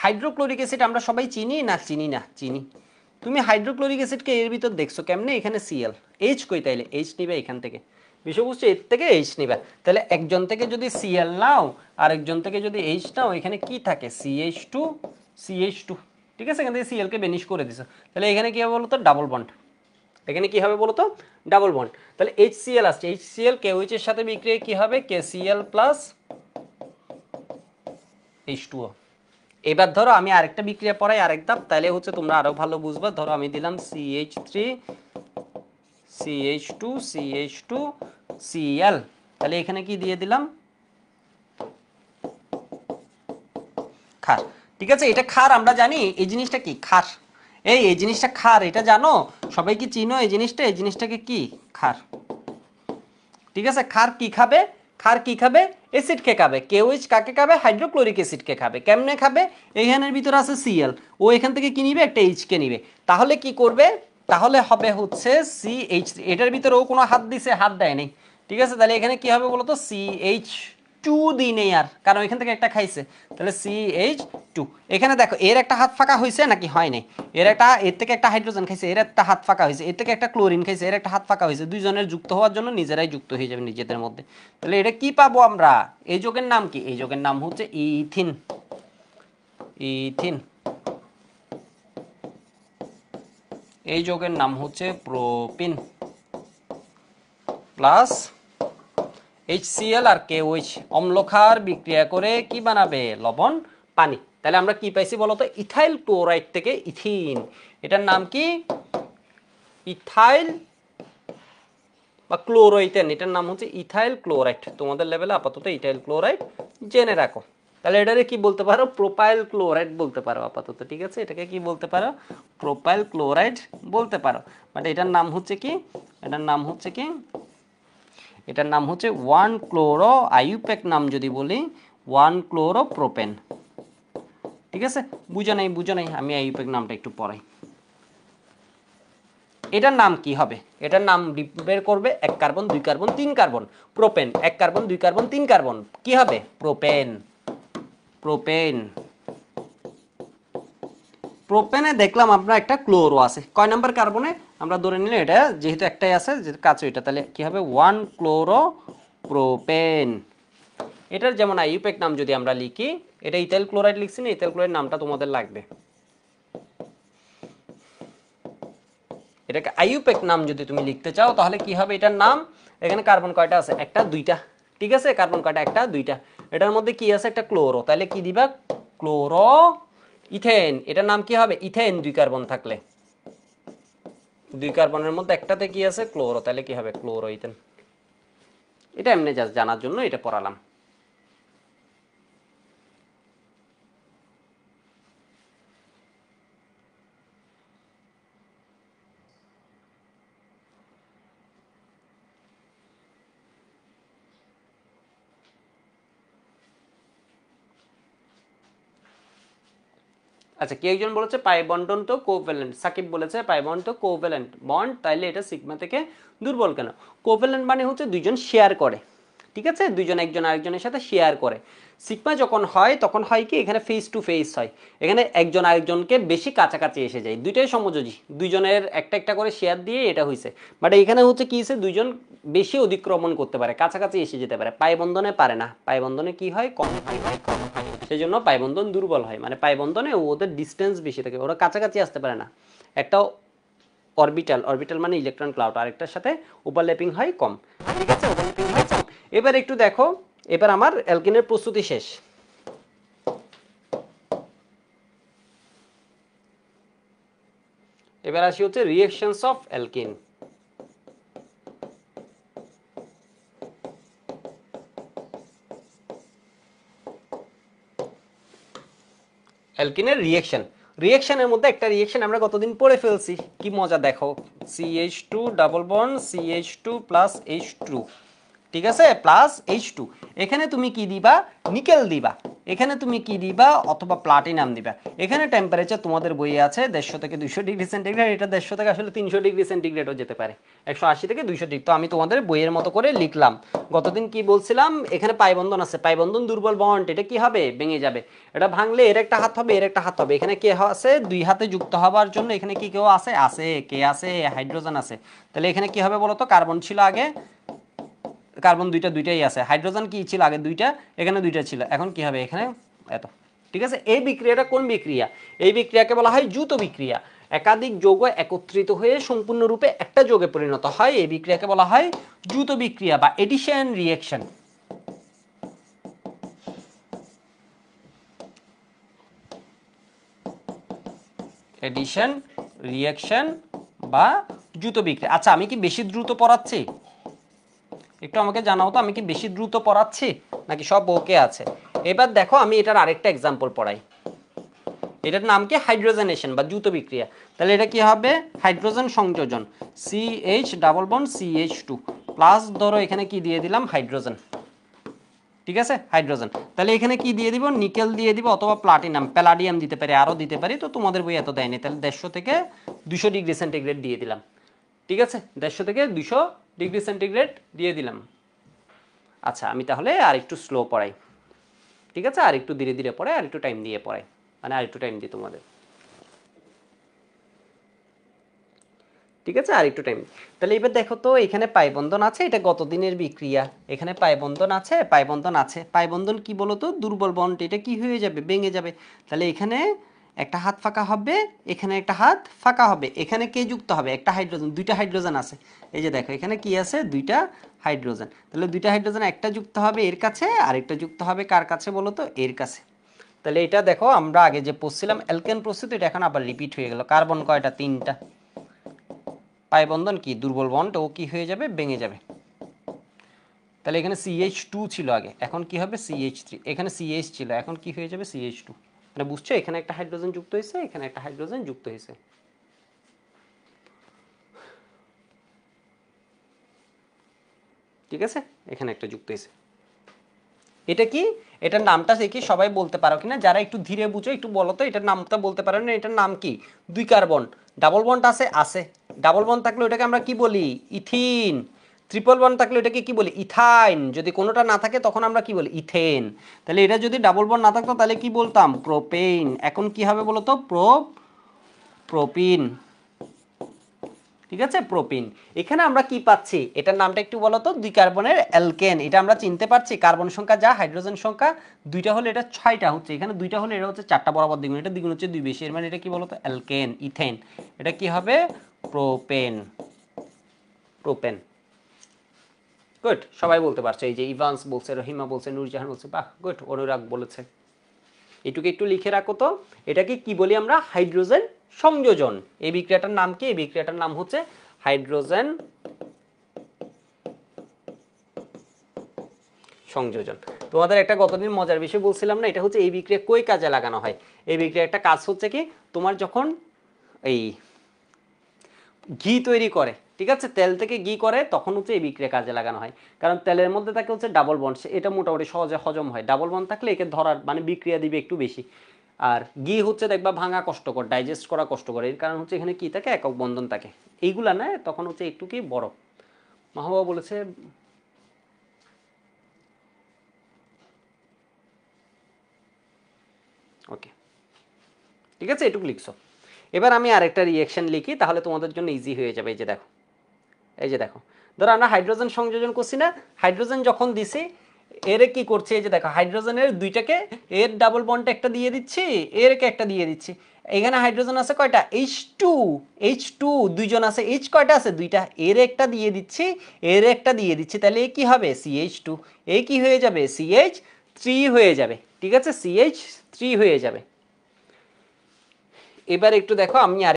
হাইড্রোক্লোরিক অ্যাসিড আমরা সবাই চিনি না, চিনি না, চিনি। তুমি হাইড্রোক্লোরিক অ্যাসিডকে এর ভিতর দেখছো কেমনে, এখানে সিএল, এইচ কই, তাইলে এইচ নিবে এখান থেকে, বিষয় বুঝছো, এর থেকে এইচ নিবা। তাহলে একজন থেকে যদি সিএল নাও, আর একজন থেকে যদি এইচ নাও, এখানে কি থাকে, CH2, ঠিক আছে। এখান থেকে সিএল কে বেনিশ করে দিছো। তাহলে এখানে কি হবে বলো তো, ডাবল বন্ড। এখানে কি হবে বলতো, ডাবল বন্ড। তাহলে HCl আসছে, HCl KOH এর সাথে বিক্রিয়া কি হবে, KCl প্লাস H2O। এবার ধরো আমি আরেকটা বিক্রিয়া পড়াই, আরেক ধাপ, তাহলে হচ্ছে তোমরা আরো ভালো বুঝবা। ধরো আমি দিলাম CH3CH2CH2Cl, তাহলে এখানে কি দিয়ে দিলাম, ক্ষার, ঠিক আছে। এটা ক্ষার, আমরা জানি এই জিনিসটা কি, ক্ষার। এই জিনিসটা ক্ষার, এটা জানো, সবাই কি চিনো এই জিনিসটা, এই জিনিসটাকে কি, ক্ষার, ঠিক আছে। ক্ষার কি খাবে, ক্ষার কি খাবে, অ্যাসিড কে খাবে। KOH কাকে খাবে, হাইড্রোক্লোরিক অ্যাসিড কে খাবে। কেমনে খাবে, এইখানের ভিতরে আছে সিএল, ও এখান থেকে কি নিবে, একটা এইচ কে নিবে। তাহলে কি করবে, তাহলে হবে হচ্ছে CH3, এটার ভিতরে ও কোনো হাত দিছে, হাত দেয় নাই, ঠিক আছে। তাহলে এখানে কি হবে বলতো, CH2 দিই নেই আর, কারণ এখান থেকে একটা খাইছে। তাহলে CH2, এখানে দেখো এর একটা হাত ফাঁকা হয়েছে নাকি হয় নাই, এর থেকে একটা হাইড্রোজেন খাইছে, এর একটা হাত ফাঁকা হয়েছে, এর থেকে একটা ক্লোরিন খাইছে, এর একটা হাত ফাঁকা হয়েছে। দুইজনের যুক্ত হওয়ার জন্য নিজেরাই যুক্ত হয়ে যাবে নিজেদের মধ্যে। তাহলে এটা কি পাবো আমরা, এই যোগের নাম কি, এই যোগের নাম হচ্ছে ইথিন, ইথিন। এই যোগের নাম হচ্ছে প্রোপিন প্লাস HCl আর KOH, অম্লক্ষার বিক্রিয়া করে কি বানাবে, লবণ, পানি। তাহলে আমরা কি পাইছি বলতো, ইথাইল ক্লোরাইড থেকে ইথিন। এটার নাম কি, ইথাইল বা ক্লোরোইথেন, এটার নাম হচ্ছে ইথাইল ক্লোরাইড। তোমাদের লেভেলে আপাতত ইথাইল ক্লোরাইড জেনে রাখো। তাহলে এটারে কি বলতে পারো, প্রোপাইল ক্লোরাইড বলতে পারো আপাতত, ঠিক আছে। এটাকে কি বলতে পারো, প্রোপাইল ক্লোরাইড বলতে পারো। বাট এটার নাম হচ্ছে কি, এটার নাম হচ্ছে কি, এটার নাম হচ্ছে 1-ক্লোরো আইউপ্যাক, নাম যদি বলি 1-ক্লোরো প্রোপেন, ঠিক আছে। বুঝো নাই, বুঝো নাই, আমি আইউপ্যাক নামটা একটু পড়াই। এটার নাম কি হবে, এটার নাম বের করবে, 1 carbon 2 carbon 3 carbon, propane. 1 carbon 2 carbon 3 carbon, কি হবে, প্রোপেন, প্রোপেন। প্রোপেনে দেখলাম আমরা একটা ক্লোরো আছে, কয় নাম্বার কার্বনে, আমরা ধরে নিলে এটা যেহেতু একটাই আছে, যেটা কাছে এটা, তাহলে কি হবে, 1-ক্লোরো প্রোপেন। এটার যেমন আইউপ্যাক নাম যদি আমরা লিখি, এটা ইথাইল ক্লোরাইড লিখছি না, ইথাইল ক্লোরাইড নামটা তোমাদের লাগবে। এটাকে আইউপ্যাক নাম যদি তুমি লিখতে চাও, তাহলে কি হবে এটার নাম, এখানে কার্বন কয়টা আছে, একটা দুইটা, ঠিক আছে, কার্বন কয়টা, একটা দুইটা, এটার মধ্যে কি আছে, একটা ক্লোরো, তাহলে কি দিবা, ক্লোরো ইথেন, এটার নাম কি হবে, ইথেন, 2 কার্বন থাকলে, 2 কার্বনের মধ্যে একটাতে কি আছে, ক্লোরো, তাহলে কি হবে, ক্লোরো ইথেন। এটা এমনি জাস্ট জানার জন্য এটা পড়ালাম। আচ্ছা, কেউ একজন বলেছে পাই বন্টন তো কোভ্যালেন্ট, সাকিব বলেছে পাই বন্ড তো কোভ্যালেন্ট বন্ড, তাইলে এটা সিগমা থেকে দুর্বল কেন? কোভ্যালেন্ট মানে হচ্ছে দুইজন শেয়ার করে, ঠিক আছে, দুইজন একজন আরেকজনের সাথে শেয়ার করে। সিগমা যখন হয় তখন হয় কি, এখানে ফেস টু ফেস হয়, এখানে একজন আরেকজনকে বেশি কাছাকাছি এসে যায়, দুইটাই সমযোজী, দুইজনের একটা একটা করে শেয়ার দিয়ে এটা হয়েছে। বাট এখানে হচ্ছে কি হয়েছে, দুইজন বেশি অতিক্রমণ করতে পারে, কাছাকাছি এসে যেতে পারে, পাই বন্ধনে পারে না, পাই বন্ধনে কি হয়, কম হয়, কম হয়, সেই জন্য পাই বন্ধন দুর্বল হয়, মানে পাই বন্ধনে ওদের ডিস্টেন্স বেশি থাকে, ওরা কাছাকাছি আসতে পারে না। একটা অরবিটাল, অরবিটাল মানে ইলেকট্রন ক্লাউড, আরেকটার সাথে ওভারল্যাপিং হয় কম, ঠিক আছে, ওভারল্যাপিং হয় কম। এবার একটু দেখো, এবার আমার অ্যালকিনের প্রস্তুতি শেষ। এবার আসি হচ্ছে রিঅ্যাকশনস অফ অ্যালকিন। অ্যালকিনের রিঅ্যাকশন, রিঅ্যাকশনের মধ্যে একটা রিঅ্যাকশন আমরা গতদিন পড়ে ফেলছি, কি মজা দেখো, CH2 double bond CH2 plus H2, ঠিক আছে, প্লাস H2, এখানে তুমি কি দিবা, নিকেল দিবা, এখানে তুমি কি দিবা, অথবা প্লাটিনাম দিবা। এখানে টেম্পারেচার তোমাদের বইয়ে আছে 150 থেকে 200 ডিগ্রি সেন্টিগ্রেড, এটা 150 থেকে আসলে 300 ডিগ্রি সেন্টিগ্রেডও যেতে পারে, 180 থেকে 200 ডিগ্রি, তো আমি তোমাদের বইয়ের মতো করে লিখলাম। গতদিন কি বলছিলাম, এখানে পাই বন্ধন আছে, পাই বন্ধন দুর্বল বন্ড, এটা কি হবে, ভেঙে যাবে, এটা ভাঙলে এর একটা হাত হবে, এর একটা হাত হবে, এখানে কে আছে, দুই হাতে যুক্ত হবার জন্য এখানে কি কেউ আছে, আছে, কে আছে, হাইড্রোজেন আছে, তাহলে এখানে কি হবে বলতো, কার্বন ছিল আগে, কার্বন দুইটাই আছে, হাইড্রোজেন কি ছিল আগে দুইটা, এখানে দুইটা ছিল, এখন কি হবে, এখানে এত, ঠিক আছে। এই বিক্রিয়াটা কোন বিক্রিয়া, এই বিক্রিয়াকে বলা হয় যৌথ বিক্রিয়া, একাধিক যৌগ একত্রিত হয়ে সম্পূর্ণরূপে একটা যৌগে পরিণত হয়, এই বিক্রিয়াকে বলা হয় যৌথ বিক্রিয়া বা এডিশন রিঅ্যাকশন। এডিশন রিঅ্যাকশন বা যৌথ বিক্রিয়া। আচ্ছা, আমি কি বেশি দ্রুত পড়াচ্ছি, একটু আমাকে জানাও তো, আমি কি বেশি দ্রুত পড়াচ্ছি নাকি সব ওকে আছে? এবার দেখো আমি এটার আরেকটা এক্সাম্পল পড়াই, এটার নাম কি, হাইড্রোজেনেশন বা যৌথ বিক্রিয়া। তাহলে এটা কি হবে, হাইড্রোজেন সংযোজন, CH double bond CH2 plus, ধরো এখানে কি দিয়ে দিলাম, হাইড্রোজেন, ঠিক আছে, হাইড্রোজেন, তাহলে এখানে কি দিয়ে দিব, নিকেল দিয়ে দিব, অথবা প্লাটিনাম, প্যালাডিয়াম দিতে পারি, আরও দিতে পারি, তো তোমাদের বই এত দেয়নি, তাহলে 150 থেকে 200 ডিগ্রি সেন্টিগ্রেড দিয়ে দিলাম, ঠিক আছে, 150 থেকে 200 ডিগ্রি সেন্টিগ্রেড দিয়ে দিলাম। আচ্ছা, আমি তাহলে আর একটু স্লো পড়াই, ঠিক আছে, আর একটু ধীরে ধীরে পড়াই, আর একটু টাইম দিয়ে পড়াই, মানে আর একটু টাইম দিই তোমাদের, ঠিক আছে, আর একটু টাইম। তাহলে এবার দেখো তো, এখানে পাই বন্ধন আছে, এটা গত দিনের বিক্রিয়া, এখানে পাই বন্ধন আছে, পাই বন্ধন আছে, পাই বন্ধন কি বলতো, দুর্বল বন্ড, এটা কি হয়ে যাবে, ভেঙে যাবে, তাহলে এখানে একটা হাত ফাঁকা হবে, এখানে একটা হাত ফাঁকা হবে, এখানে কে যুক্ত হবে, একটা হাইড্রোজেন, দুইটা হাইড্রোজেন আছে, এই যে দেখো এখানে কি আছে, দুইটা হাইড্রোজেন, তাহলে দুইটা হাইড্রোজেন, একটা যুক্ত হবে এর কাছে, আরেকটা যুক্ত হবে কার কাছে বলো তো, এর কাছে। তাহলে এটা দেখো আমরা আগে যে পড়ছিলাম অ্যালকেন প্রস্তুত, এটা এখন আবার রিপিট হয়ে গেল, কার্বন কয়টা, 3টা, পাই বন্ধন কি দুর্বল বন্ড, ও কি হয়ে যাবে, ভেঙে যাবে। তাহলে এখানে CH2 ছিল আগে, এখন কি হবে CH3, এখানে CH ছিল, এখন কি হয়ে যাবে CH2, মানে বুঝছো, এখানে একটা হাইড্রোজেন যুক্ত হয়েছে, এখানে একটা হাইড্রোজেন যুক্ত হয়েছে, ঠিক আছে, এখানে একটা যুক্ত হয়েছে। এটা কি, এটার নামটা কি সবাই বলতে পারো কিনা, যারা একটু ধীরে বুঝো একটু বলো তো, এটার নামটা বলতে পারো না, এটার নাম কি, 2 কার্বন, ডাবল বন্ড আছে, আছে, ডাবল বন্ড থাকলে ওটাকে আমরা কি বলি, ইথিন, ট্রিপল বন্ড থাকলে এটাকে কি বলি, ইথাইন, যদি কোনোটা না থাকে তখন আমরা কি বলি, ইথেন। তাহলে এটা যদি ডাবল বন্ড না থাকতো তাহলে কি বলতাম, প্রোপেন, এখন কি হবে বলো তো, প্রোপিন, ঠিক আছে, প্রোপিন। এখানে আমরা কি পাচ্ছি, এটার নামটা একটু বলো তো, 2 কার্বনের অ্যালকেন, এটা আমরা চিনতে পারছি, কার্বন সংখ্যা যা, হাইড্রোজেন সংখ্যা দুইটা হলে এটা 6টা হচ্ছে, এখানে দুইটা হলে এটা হচ্ছে 4টা বরাবর দ্বিগুণ, এটা দ্বিগুণ হচ্ছে 2 বেশি, এর মানে এটা কি বলতো, অ্যালকেন, ইথেন, এটা কি হবে, প্রোপেন, প্রোপেন। গুড, সবাই বলতে পারছে। এই যে ইভান্স বলছে, রহিমা বলছে, নূরজাহান বলছে, বাহ গুড, অনুরাগ বলেছে। এটুকু একটু লিখে রাখো তো, এটাকে কি বলি আমরা? হাইড্রোজেন সংযোজন। এই বিক্রিয়াটার নাম কি? এই বিক্রিয়াটার নাম হচ্ছে হাইড্রোজেন সংযোজন। তোমাদের একটা গতদিন মজার বিষয় বলছিলাম না, এটা হচ্ছে এই বিক্রিয়া কই কাজে লাগানো হয়। এই বিক্রিয়া একটা কাজ হচ্ছে কি, তোমার যখন এই ঘি তৈরি করে, ঠিক আছে, তেল থেকে ঘি করে, তখন হচ্ছে এই বিক্রিয়া কাজে লাগানো হয়। কারণ তেলের মধ্যে থাকে হচ্ছে ডাবল বন্ড, এটা মোটামুটি সহজে হজম হয়। ডাবল বন্ড থাকলে একে ধরার মানে বিক্রিয়া দিবে একটু বেশি। আর ঘি হচ্ছে দেখবা ভাঙা কষ্টকর, ডাইজেস্ট করা কষ্টকর, এর কারণ হচ্ছে এখানে কি থাকে, একক বন্ধন থাকে। এইগুলা না তখন হচ্ছে একটু কি বরফ। মাহবুবা বলেছে ওকে, ঠিক আছে, এটুকু লিখছো। এবার আমি আরেকটা রিয়েকশন লিখি, তাহলে তোমাদের জন্য ইজি হয়ে যাবে। এই যে দেখো, এই যে দেখো, ধরো আমরা হাইড্রোজেন সংযোজন করছি না, হাইড্রোজেন যখন দিছি, এরে কি করছে, এই যে দেখো, হাইড্রোজেনের দুইটাকে, এর ডাবল বন্ড একটা দিয়ে দিচ্ছি, এরকে একটা দিয়ে দিচ্ছি। এখানে হাইড্রোজেন আছে কয়টা? H2, H2 দুইজন আছে, H কয়টা আছে? দুইটা। এর একটা দিয়ে দিচ্ছি, এর একটা দিয়ে দিচ্ছি, তাহলে এ কি হবে? CH2। এ কি হয়ে যাবে? CH3 হয়ে যাবে, ঠিক আছে, CH3 হয়ে যাবে। এবার একটু দেখো, আমি আর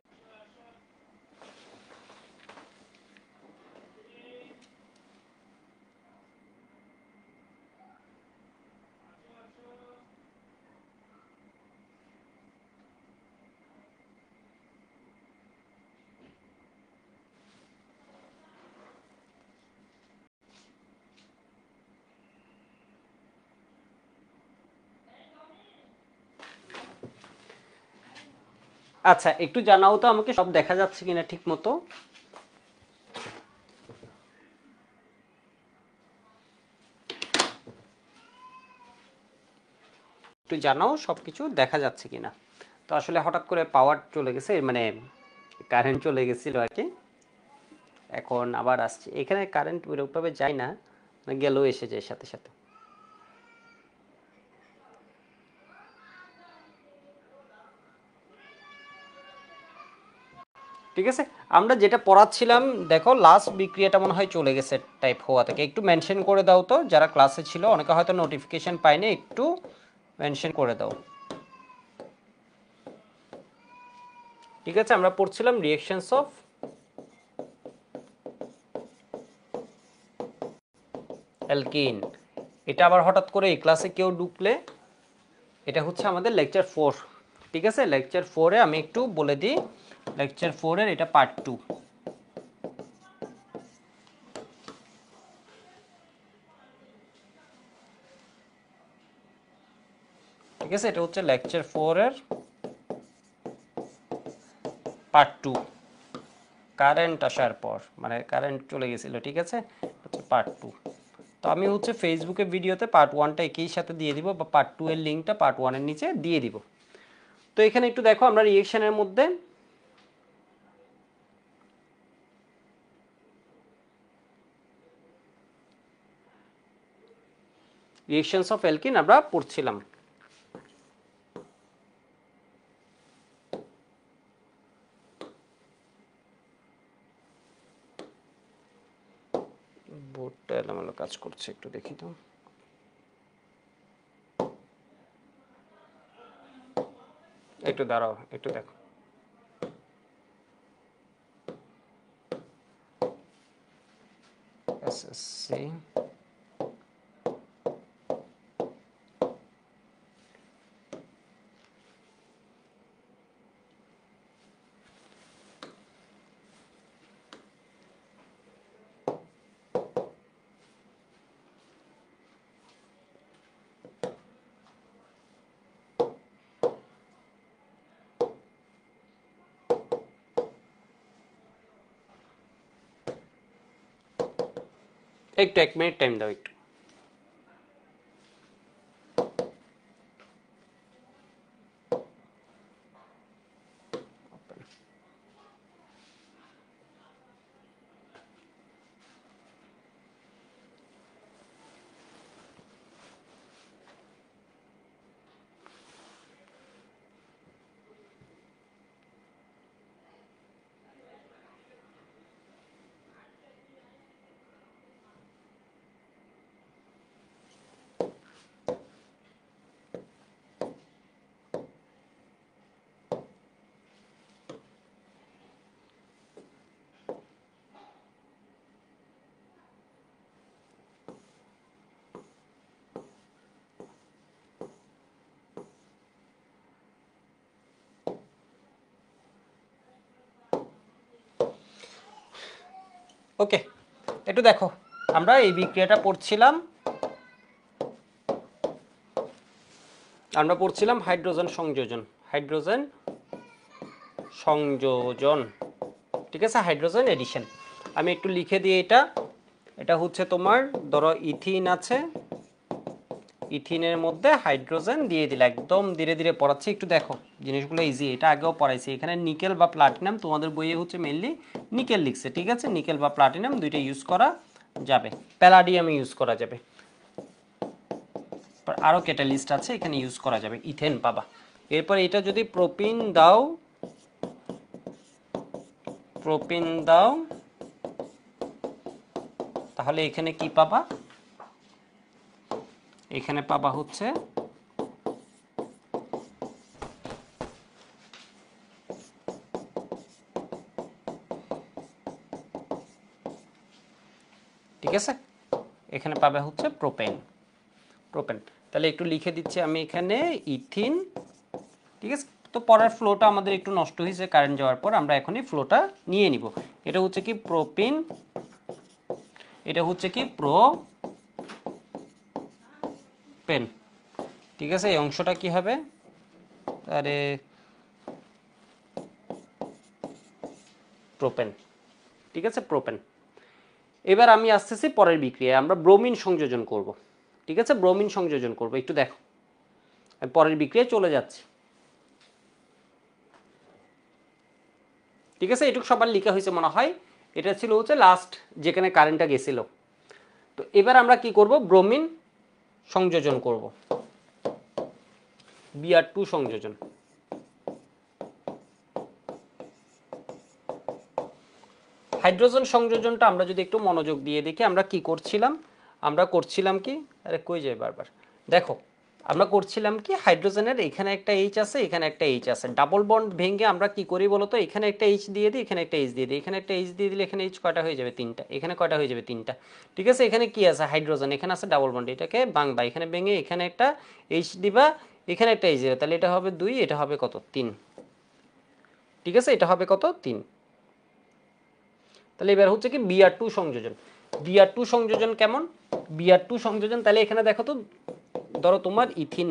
আচ্ছা একটু জানাও তো আমাকে, সব দেখা যাচ্ছে কিনা ঠিক মতো। একটু জানাও সব কিছু দেখা যাচ্ছে কিনা। তো আসলে হঠাৎ করে পাওয়ার চলে গেছে, মানে কারেন্ট চলে গেছিল আর কি, এখন আবার আসছে। এখানে কারেন্ট ওইরকমভাবে যায় না, গেলেও এসে যায় সাথে সাথে। ঠিক আছে, আমরা যেটা পড়াচ্ছিলাম, দেখো লাস্ট বিক্রিয়াটা মনে হয় চলে গেছে টাইপ হওয়া থেকে। একটু মেনশন করে দাও তো, যারা ক্লাসে ছিল, অনেকে হয়তো নোটিফিকেশন পায়নি, একটু মেনশন করে দাও। ঠিক আছে, আমরা পড়ছিলাম রিঅ্যাকশনস অফ অ্যালকিন। এটা আবার হঠাৎ করে এই ক্লাসে কেউ ঢুকলে, এটা হচ্ছে আমাদের লেকচার 4। ঠিক আছে, লেকচার 4-এ আমি একটু বলে দিই, লেকচার 4-এর এটা পার্ট 2। ঠিক আছে, এটা হচ্ছে লেকচার 4-এর পার্ট 2। কারেন্ট আসার পর, মানে কারেন্ট চলে গেছিল, ঠিক আছে, হচ্ছে পার্ট 2। তো আমি হচ্ছে ফেসবুকে ভিডিওতে পার্ট 1টা একই সাথে দিয়ে দিব, বা পার্ট 2 এর লিঙ্কটা পার্ট 1-এর নিচে দিয়ে দিব। তো এখানে একটু দেখো, আমরা রিঅ্যাকশনের মধ্যে রিঅ্যাকশনস অফ অ্যালকিন আমরা পড়ছিলাম। বোর্ডটা এলোমেলো কাজ করছে, একটু দেখি তো। একটু দাঁড়াও, একটু দেখো। এসএসসি একটু 1 মিনিট টাইম দাও একটু। ওকে, একটু দেখো, আমরা এই বিক্রিয়াটা পড়ছিলাম, হাইড্রোজেন সংযোজন, হাইড্রোজেন সংযোজন, ঠিক আছে, হাইড্রোজেন এডিশন। আমি একটু লিখে দিই, এটা হচ্ছে তোমার ধরো ইথিন আছে, ইথিনের মধ্যে হাইড্রোজেন দিয়ে দিলে, একদম ধীরে ধীরে পড়াচ্ছি, একটু দেখো জিনিসগুলো ইজি, এটা আগেও পড়াইছি। এখানে নিকেল বা প্লাটিনাম, তোমাদের বইয়ে হচ্ছে মেইনলি নিকেল লিখছে, ঠিক আছে, নিকেল বা প্লাটিনাম দুইটা ইউজ করা যাবে, প্যালাডিয়াম ইউজ করা যাবে, আরও ক্যাটালিস্ট আছে এখানে ইউজ করা যাবে, ইথেন পাবা। এরপর এটা যদি প্রোপিন দাও তাহলে এখানে কি পাবা, এখানে পাবা হচ্ছে ঠিক আছে, এখানে পাবে হচ্ছে প্রোপেন। তাহলে একটু লিখে দিচ্ছি আমি এখানে ইথিন, ঠিক আছে। তো পরের ফ্লোটা আমাদের একটু নষ্ট হয়েছে কারেন্ট যাওয়ার পর, আমরা এখনই ফ্লোটা নিয়ে নিব। এটা হচ্ছে কি প্রোপিন, এটা হচ্ছে কি প্রোপেন, ঠিক আছে। এই অংশটা কি হবে, আরে প্রোপেন, ঠিক আছে, প্রোপেন। এবার আমি আসতেছি পরের বিক্রিয়ায়, আমরা ব্রোমিন সংযোজন করব, ঠিক আছে, ব্রোমিন সংযোজন করব। একটু দেখো, আমি পরের বিক্রিয়ায় চলে যাচ্ছি, ঠিক আছে। এটুকু সবার লিখা হয়েছে মনে হয়, এটা ছিল হচ্ছে লাস্ট যেখানে কারেন্টটা গেছিল। তো এবার আমরা কি করব, ব্রোমিন সংযোজন করব, Br2 সংযোজন। হাইড্রোজেন সংযোজনটা আমরা যদি একটু মনোযোগ দিয়ে দেখি, আমরা কি করছিলাম, কি, আরে কই যায় বারবার, দেখো আমরা করছিলাম কি, হাইড্রোজেনের এখানে একটা এইচ আছে, এখানে একটা এইচ আছে, ডাবল বন্ড ভেঙে আমরা কি করি বলতো, এখানে একটা এইচ দিয়ে দিই, এখানে একটা এইচ দিয়ে দিই, এখানে একটা এইচ দিয়ে দিলে এখানে এইচ কয়টা হয়ে যাবে, তিনটা, এখানে কয়টা হয়ে যাবে, তিনটা, ঠিক আছে। এখানে কি আছে, হাইড্রোজেন, এখানে আছে ডাবল বন্ড, এটাকে ভাঙবা, এখানে ভেঙে এখানে একটা এইচ দিবা, এখানে একটা এইচ দিবা, তাহলে এটা হবে 2, এটা হবে কত, 3, ঠিক আছে, এটা হবে কত, 3। তাহলে এবার হচ্ছে কি Br2 সংযোজন, Br2 সংযোজন কেমন, Br2 সংযোজন, তাহলে এখানে দেখো তো, ধরো তোমার ইথিন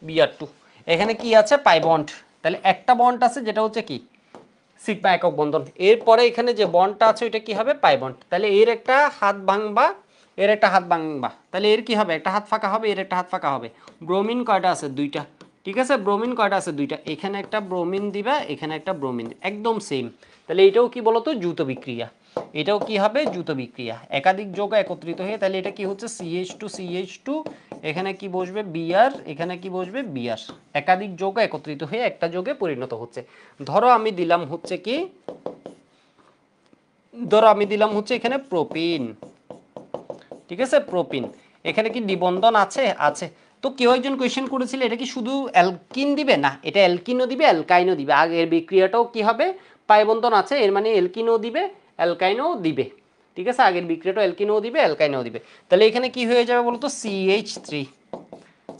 Br2, এখানে কি আছে, পাই বন্ড, তাহলে একটা বন্ড আছে যেটা হচ্ছে কি সিগমা একক বন্ধন, এরপরে এখানে যে বন্ডটা আছে ওইটা কি হবে, পাই বন্ড, তাহলে এর একটা হাত ভাঙবা, এর একটা হাত ভাঙবা, তাহলে এর কি হবে, একটা হাত ফাঁকা হবে, এর একটা হাত ফাঁকা হবে। ব্রোমিন কয়টা আছে, দুইটা, ঠিক আছে, ব্রোমিন কয়টা আছে, দুইটা, এখানে একটা ব্রোমিন দিবা, এখানে একটা ব্রোমিন, একদম সেম। তাহলে এটাও কি বলতো, যৌথ বিক্রিয়া, এটাও কি হবে, যৌথ বিক্রিয়া, একাধিক যৌগ একত্রিত হয়ে, তাহলে এটা কি হচ্ছে CH2, এখানে কি বসবে Br, এখানে কি বসবে Br, একাধিক যৌগ একত্রিত হয়ে একটা যৌগে পরিণত হচ্ছে। ধরো আমি দিলাম হচ্ছে কি, এখানে প্রোপিন, ঠিক আছে, প্রোপিন, এখানে কি দ্বিবন্ধন আছে, তো কেউ একজন কোয়েশ্চেন করেছিল এটা কি শুধু অ্যালকিন দিবে, না এটা অ্যালকিনও দিবে অ্যালকাইনও দিবে, আগের বিক্রিয়াটাও কি হবে, পাই বন্ধন আছে, এর মানে অ্যালকিনও দিবে অ্যালকাইনও দিবে, ঠিক আছে, আগের বিক্রিয়াটাও অ্যালকিনও দিবে অ্যালকাইনও দিবে। তাহলে এখানে কি হয়ে যাবে বলতো,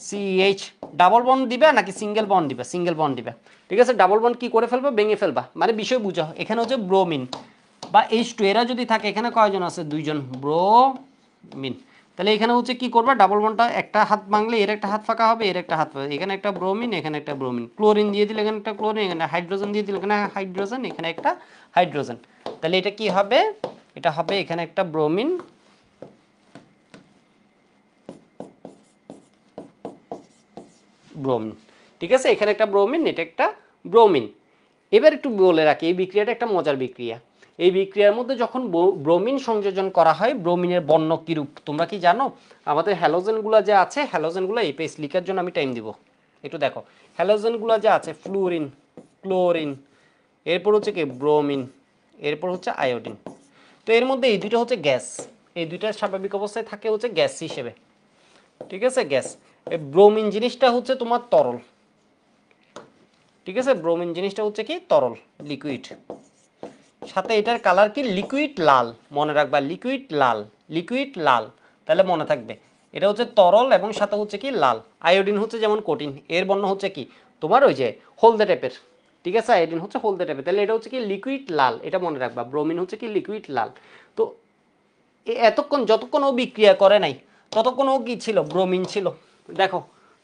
CH ডাবল বন্ড দিবে নাকি সিঙ্গেল বন্ড দিবে, সিঙ্গেল বন্ড দিবে, ঠিক আছে। ডাবল বন্ড কি করে ফেলবা, ভেঙে ফেলবা, মানে বিষয় বুঝো, এখানে হচ্ছে ব্রোমিন বা H2 এরা যদি থাকে, এখানে কয়জন আছে, দুইজন, ব্রোমিন, তাহলে এখানে হচ্ছে কি করবা, ডাবল বন্ডটা একটা হাত ভাঙলে এর একটা হাত ফাঁকা হবে, এর একটা হাত ফাঁকা, এখানে একটা ব্রোমিন, এখানে একটা ব্রোমিন, ক্লোরিন দিয়ে দিলে এখানে একটা ক্লোরিন, এখানে হাইড্রোজেন দিয়ে দিলে এখানে হাইড্রোজেন, এখানে একটা হাইড্রোজেন, তাহলে এটা কি হবে, এটা হবে এখানে একটা ব্রোমিন, ঠিক আছে, এখানে একটা ব্রোমিন, এটা একটা ব্রোমিন। এবার একটু বলে রাখি, এই বিক্রিয়াটা একটা মজার বিক্রিয়া, এই বিক্রিয়ার মধ্যে যখন ব্রোমিন সংযোজন করা হয়, ব্রোমিনের বর্ণ কিরূপ তোমরা কি জানো, আমাদের হ্যালোজেনগুলো যে আছে, হ্যালোজেনগুলো এই পেজ লিখার জন্য আমি টাইম দিব, একটু দেখো, হ্যালোজেনগুলো যে আছে, ফ্লুরিন, ক্লোরিন, এরপর হচ্ছে কি ব্রোমিন, এরপর হচ্ছে আয়োডিন, তো এর মধ্যে এই দুইটা হচ্ছে গ্যাস, এই দুইটা স্বাভাবিক অবস্থায় থাকে হচ্ছে গ্যাস হিসেবে, ঠিক আছে, গ্যাস। এই ব্রোমিন জিনিসটা হচ্ছে তোমার তরল, ঠিক আছে, ব্রোমিন জিনিসটা হচ্ছে কি তরল, লিকুইড, সাথে এটার কালার কি লিকুইড লাল, মনে রাখবা লিকুইড লাল, তাহলে মনে থাকবে এটা হচ্ছে তরল এবং সাথে হচ্ছে কি লাল। আয়োডিন হচ্ছে যেমন কঠিন, এর বর্ণ হচ্ছে কি তোমার ওই যে হলদে টাইপের, ঠিক আছে, আয়োডিন হচ্ছে হলদে টাইপের, তাহলে এটা হচ্ছে কি লিকুইড লাল, এটা মনে রাখবা, ব্রোমিন হচ্ছে কি লিকুইড লাল। তো এতক্ষণ যতক্ষণ ও বিক্রিয়া করে নাই ততক্ষণ ও কি ছিল, ব্রোমিন ছিল। দেখো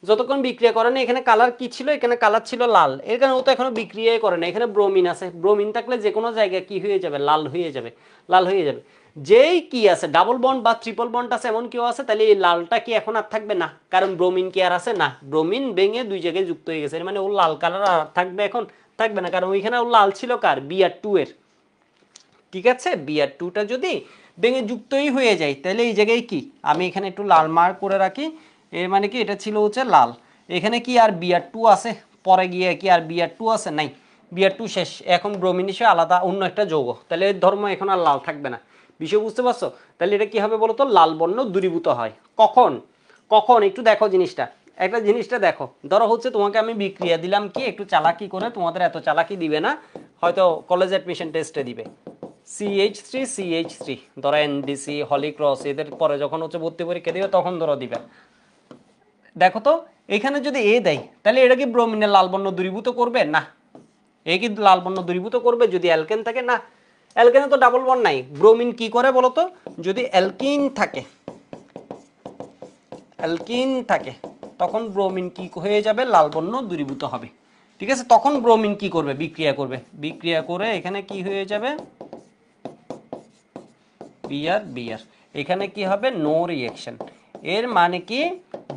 যতক্ষণ বিক্রিয়া করে নাই এখানে কালার কি ছিল, এখানে কালার ছিল লাল, এখানে ও তো এখনো বিক্রিয়াই করে না, এখানে ব্রোমিন আছে, ব্রোমিন থাকলে যে কোনো জায়গায় কি হয়ে যাবে, লাল হয়ে যাবে, লাল হয়ে যাবে। যেই কি আছে ডাবল বন্ড বা ট্রিপল বন্ড আছে এমন কেউ আছে, তাহলে এই লালটা কি এখন আর থাকবে না, কারণ ব্রোমিন কি আর আছে না, ব্রোমিন ভেঙে দুই জায়গায় যুক্ত হয়ে গেছে, মানে ও লাল কালার আর থাকবে এখন, থাকবে না, কারণ ওইখানে ও লাল ছিল কার, Br2 এর। ঠিক আছে, Br2টা যদি ভেঙে যুক্তই হয়ে যায় তাহলে এই জায়গায় কি, আমি এখানে একটু লাল মার্ক করে রাখি, এর মানে কি এটা ছিল হচ্ছে লাল, এখানে কি আর Br2 আছে, পরে গিয়ে কি আর Br2 আছে, নাই, Br2 শেষ, এখন ব্রোমিন হিসেবে আলাদা অন্য একটা যৌগ, তাহলে এর ধর্ম এখন আর লাল থাকবে না। বিষয় বুঝতে পারছো? তাহলে এটা কি হবে বলো তো, লাল বর্ণ দূরীভূত হয় কখন, কখন একটু দেখো জিনিসটা, একটা জিনিসটা দেখো, ধরো হচ্ছে তোমাকে আমি বিক্রিয়া দিলাম কি একটু চালাকি করে, তোমাদের এত চালাকি দিবে না, হয়তো কলেজ অ্যাডমিশন টেস্টে দিবে CH3 ধরো এনডিসি হলিক্রস এদের পরে যখন হচ্ছে ভর্তি পরীক্ষা দিবে তখন ধরো দিবে। দেখো তো এখানে যদি এ দেয় তাহলে এটা কি ব্রোমিনের লাল বর্ণ দূরীভূত করবে না, এ কিন্তু লাল বর্ণ দূরীভূত করবে, যদি অ্যালকেন থাকে না, অ্যালকেনে তো ডাবল বন্ড নাই, ব্রোমিন কি করে বলো তো, যদি অ্যালকিন থাকে, অ্যালকিন থাকে তখন ব্রোমিন কি হয়ে যাবে, লাল বর্ণ দূরীভূত হবে। ঠিক আছে, তখন ব্রোমিন কি করবে, বিক্রিয়া করবে, বিক্রিয়া করে এখানে কি হয়ে যাবে, বিআর বিআর, এখানে কি হবে, নো রিঅ্যাকশন। এর মানে কি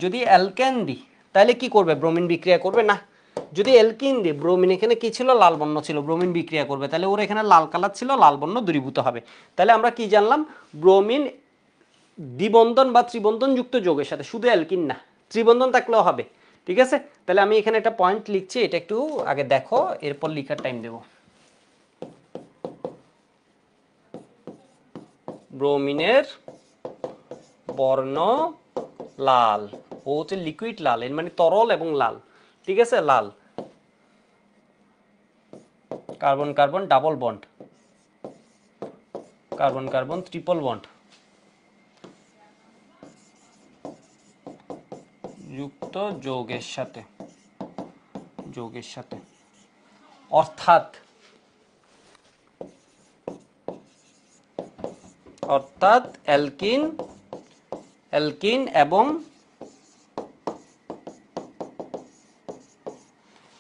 যদি অ্যালকেন দিই তাহলে কি করবে, ব্রোমিন বিক্রিয়া করবে না, যদি অ্যালকিন দিই, ব্রোমিন এখানে কি ছিল, লাল বর্ণ ছিল, ব্রোমিন বিক্রিয়া করবে, তাহলে ওর এখানে লাল কালার ছিল, লাল বর্ণ দূরীভূত হবে। তাহলে আমরা কি জানলাম, ব্রোমিন দ্বিবন্ধন বা ত্রিবন্ধন যুক্ত যৌগের সাথে, শুধু অ্যালকিন না, ত্রিবন্ধন থাকলেও হবে। ঠিক আছে, তাহলে আমি এখানে একটা পয়েন্ট লিখছি, এটা একটু আগে দেখো এরপর লিখার টাইম দেব। ব্রোমিনের বর্ণ লাল, ও হচ্ছে লিকুইড লাল, এর মানে তরল এবং লাল। ঠিক আছে, লাল, carbon carbon double bond, carbon carbon triple bond যুক্ত যৌগের সাথে, যৌগের সাথে, অর্থাৎ অর্থাৎ অ্যালকিন, অ্যালকিন এবং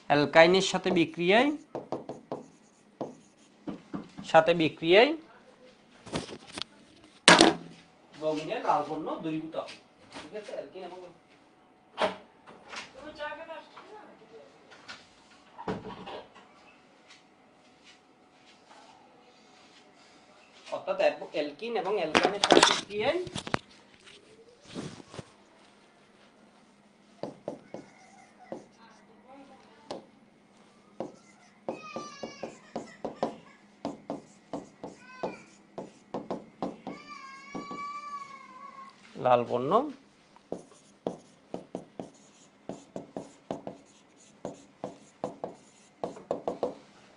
অ্যালকাইনের সাথে বিক্রিয়ায়, সাথে বিক্রিয়ায় ব্রোমিনের লাল বর্ণ দূরীভূত হবে। ঠিক আছে, অ্যালকিন এবং অর্থাৎ অ্যালকিন এবং অ্যালকাইনের সাথে বিক্রিয়ায় লাল বর্ণ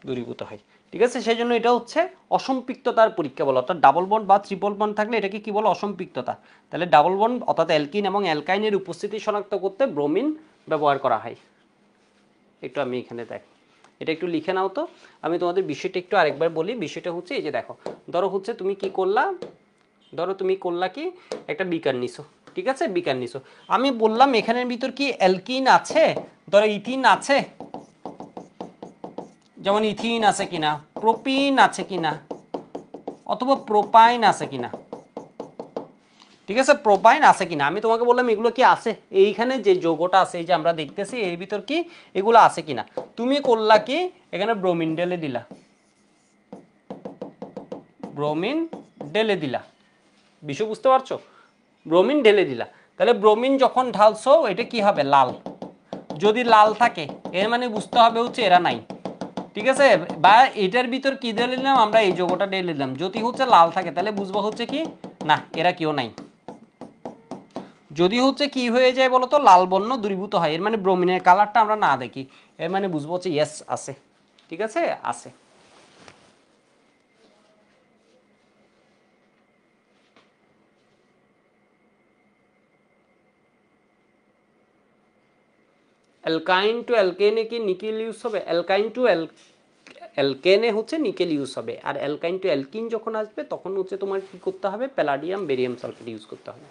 দূরীভূত হয়। ঠিক আছে, সেই জন্য এটা হচ্ছে অসম্পৃক্ততার পরীক্ষা বলে, অর্থাৎ ডাবল বন্ড বা ট্রিপল বন্ড থাকলে এটাকে কি বলে, অসম্পৃক্ততা। তাহলে ডাবল বন্ড অর্থাৎ অ্যালকিন এবং অ্যালকাইনের উপস্থিতি শনাক্ত করতে ব্রোমিন ব্যবহার করা হয়। একটু আমি এখানে দেখ, এটা একটু লিখে নাও তো, আমি তোমাদের বিষয়টা একটু আরেকবার বলি। বিষয়টা হচ্ছে এই যে দেখো, ধরো হচ্ছে তুমি কি করলা, ধরো তুমি করলা কি একটা বিকার নিছো, ঠিক আছে, বিকার নিছো, আমি বললাম এখানের ভিতর কি অ্যালকিন আছে, ধরো ইথিন আছে, যেমন ইথিন আছে কিনা, প্রোপিন আছে কিনা, অথবা প্রোপাইন আছে কিনা। ঠিক আছে, প্রোপাইন আছে কিনা, আমি তোমাকে বললাম এগুলো কি আছে, এইখানে যে যৌগটা আছে এই যে আমরা দেখতেছি এর ভিতর কি এগুলো আছে কিনা। তুমি করলা কি এখানে ব্রোমিন ঢেলে দিলা, ব্রোমিন ঢেলে দিলা, বিষয় বুঝতে পারছো, ব্রোমিন ঢেলে দিলা, তাহলে ব্রোমিন যখন ঢালছো এটা কি হবে, লাল। যদি লাল থাকে এর মানে বুঝতে হবে হচ্ছে এরা নাই। ঠিক আছে, বা এটার ভিতর কি ঢেলে দিলাম আমরা, এই যৌগটা ঢেলে দিলাম, যদি হচ্ছে লাল থাকে তাহলে বুঝবো হচ্ছে কি না এরা কেউ নাই। যদি হচ্ছে কি হয়ে যায় বলতো, লাল বর্ণ দূরীভূত হয়, এর মানে ব্রোমিনের কালারটা আমরা না দেখি, এর মানে বুঝবো হচ্ছে ইয়েস আছে। ঠিক আছে, আছে। অ্যালকাইন টু অ্যালকেনে কি নিকেল ইউজ হবে? অ্যালকাইন টু অ্যালকেনে হচ্ছে নিকেল ইউজ হবে, আর অ্যালকাইন টু অ্যালকিন যখন আসবে তখন হচ্ছে তোমার কি করতে হবে? প্যালাডিয়াম বেরিয়াম সালফেট ইউজ করতে হবে।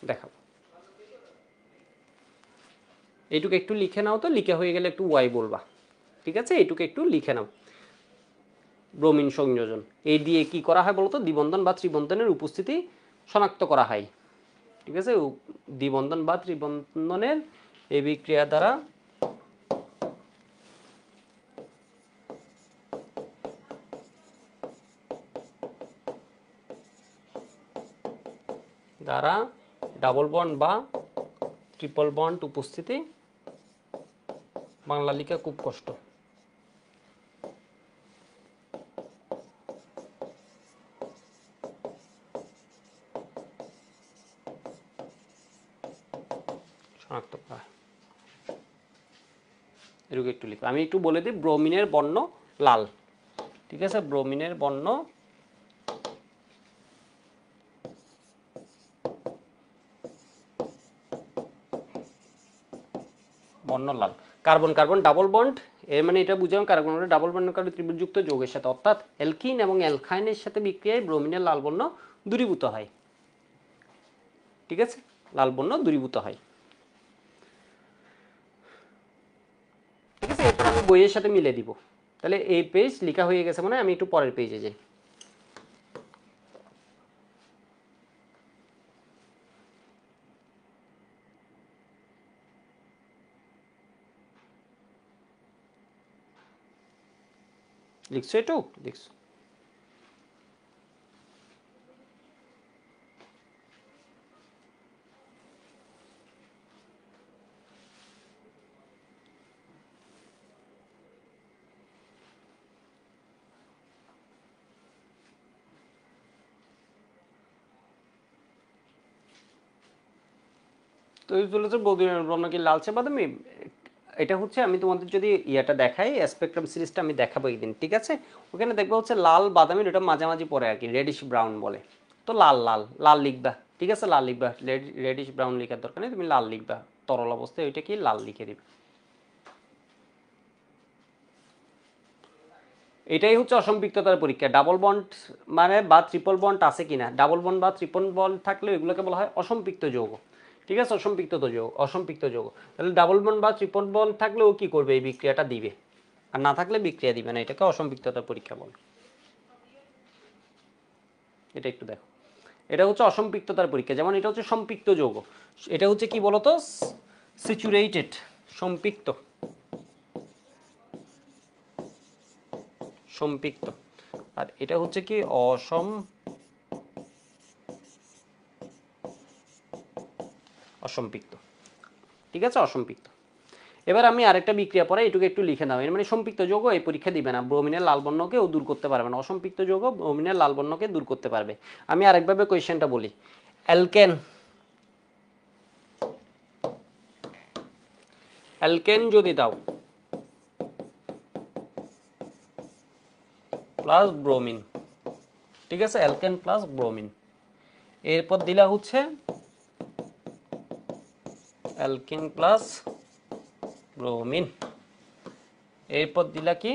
দেখাও, এইটুকু একটু লিখে নাও তো, লিখে হয়ে গেলে একটু ওয়াই বলবা, ঠিক আছে? এইটুকু একটু লিখে নাও। ব্রোমিন সংযোজন, এই দিয়ে কি করা হয় বলতো? দ্বিবন্ধন বা ত্রিবন্ধনের উপস্থিতি শনাক্ত করা হয়, ঠিক আছে? দ্বিবন্ধন বা ত্রিবন্ধনের এই বিক্রিয়া দ্বারা দ্বারা ডাবল বন্ড বা ট্রিপল বন্ড উপস্থিতি, বাংলা লিখা খুব কষ্ট, শনাক্ত করা হয়। এরকম একটু লিখো, আমি একটু বলে দিই। ব্রোমিনের বর্ণ লাল, ঠিক আছে? ব্রোমিনের বর্ণ লাল। কার্বন কার্বন ডাবল বন্ড, এর মানে এটা বুঝলাম কার্বন ডাবল বন্ড কারণে ত্রিভুজযুক্ত যৌগের সাথে, অর্থাৎ অ্যালকিন এবং অ্যালকাইনের সাথে বিক্রিয়ায় ব্রোমিনের লাল বর্ণ দূরীভূত হয়, ঠিক আছে? লাল বর্ণ দূরীভূত হয়, ঠিক আছে? এরপর আমি বইয়ের সাথে মিলে দিব। তাহলে এই পেজ লেখা হয়ে গেছে, মানে আমি একটু পরের পেজে যাই। লিখছো? একটু লিখছো? তো এই চলেছে বললাম কি লালচে বাদামি। এটা হচ্ছে, আমি তোমাদের যদি ইয়াটা দেখাই, স্পেকট্রাম সিরিজটা আমি দেখাবো একদিন, ঠিক আছে? ওখানে দেখবো হচ্ছে লাল বাদামি, ওটা মাঝামাঝি পড়ে আর কি, রেডিশ ব্রাউন বলে। তো লাল লাল লাল লিখবা, ঠিক আছে? লাল লিখবা, রেডিশ ব্রাউন লিখার দরকার নেই, তুমি লাল লিখবা। তরল অবস্থায় ওইটা কি লাল লিখে দিবে। এটাই হচ্ছে অসম্পৃক্ততার পরীক্ষা। ডাবল বন্ড মানে বা ট্রিপল বন্ড আছে কিনা, ডাবল বন্ড বা ট্রিপল বন্ড থাকলে এগুলোকে বলা হয় অসম্পৃক্ত যৌগ, ঠিক আছে? অসম্পৃক্ত যৌগ। তাহলে ডাবল বন্ড বা ট্রিপল বন্ড থাকলে ও কি করবে? এই বিক্রিয়াটা দিবে, আর না থাকলে বিক্রিয়া দিবে না। এটাকে অসম্পৃক্ততার পরীক্ষা বলে। এটা একটু দেখো, এটা হচ্ছে অসম্পৃক্ততার পরীক্ষা। যেমন এটা হচ্ছে সম্পৃক্ত যৌগ, এটা হচ্ছে কি বলতো? স্যাচুরেটেড, সম্পৃক্ত, সম্পৃক্ত। আর এটা হচ্ছে কি অসম্পৃক্ত, ঠিক আছে? অসম্পৃক্ত। এবার আমি আরেকটা বিক্রিয়া পরে এটুকু একটু লিখে দাও। এর মানে সম্পৃক্ত যৌগ এই পরীক্ষা দিবে না, ব্রোমিনের লাল বর্ণকে ও দূর করতে পারবে না। অসম্পৃক্ত যৌগ ব্রোমিনের লাল বর্ণকে দূর করতে পারবে। আমি আরেকভাবে কোয়েশ্চেনটা বলি। অ্যালকেন, অ্যালকেন যদি দাও প্লাস ব্রোমিন, ঠিক আছে? অ্যালকেন প্লাস ব্রোমিন, এরপর দিলা হচ্ছে অ্যালকেন প্লাস ব্রোমিন, এরপর দিলা কি?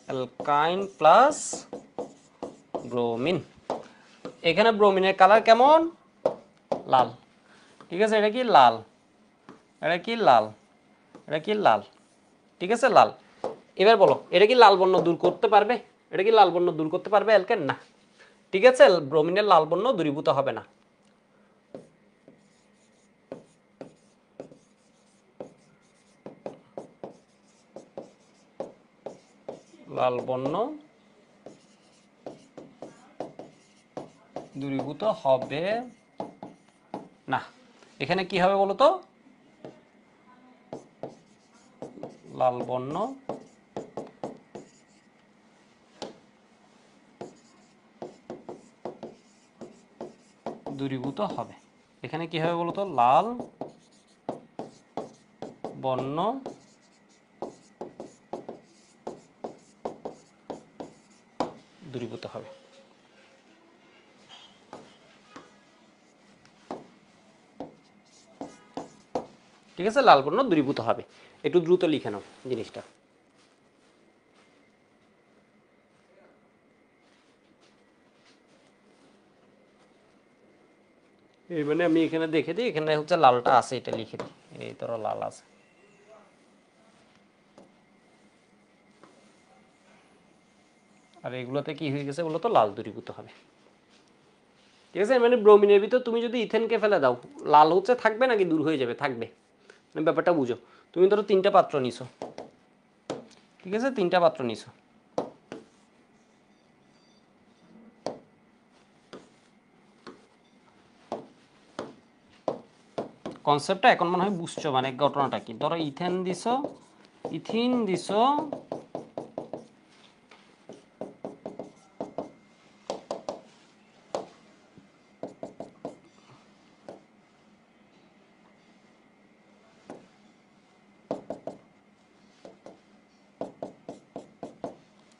অ্যালকাইন প্লাস ব্রোমিন। এখানে ব্রোমিনের কালার কেমন? লাল, ঠিক আছে? এটা কি লাল, এটা কি লাল, এটা কি লাল, ঠিক আছে? লাল। এবার বলো, এটা কি লাল বর্ণ দূর করতে পারবে? এটা কি লাল বর্ণ দূর করতে পারবে অ্যালকেন? না, ঠিক আছে? ব্রোমিনের লাল বর্ণ দূরীভূত হবে না। লাল বর্ণ দূরীভূত হবে না। এখানে কি হবে বলো তো? লাল বর্ণ দূরীভূত হবে। এখানে কি হবে বলো তো? লাল বর্ণ দূরীভূত হবে। ঠিক আছে, লাল বর্ণ দূরীভূত হবে। একটু দ্রুত লিখে নাও জিনিসটা। এই মানে আমি এখানে দেখে দিই, এখানে হচ্ছে লালটা আছে, এটা লিখে দিই, এই ধরো লাল আছে। আর এগুলোতে কি হয়ে গেছে বলো তো, লাল দূরীভূত হবে। ঠিক আছে, মানে ব্রোমিনের ভিতর তুমি যদি ইথেনকে ফেলে দাও, লাল হচ্ছে থাকবে নাকি দূর হয়ে যাবে? থাকবে। মানে ব্যাপারটা বুঝো। তুমি ধরো 3টা পাত্র নিছো, ঠিক আছে, 3টা পাত্র নিছো, কনসেপ্টটা এখন মনে হয় বুঝছো, মানে ঘটনাটা কি। ধরো ইথেন দিছো, ইথিন দিছো,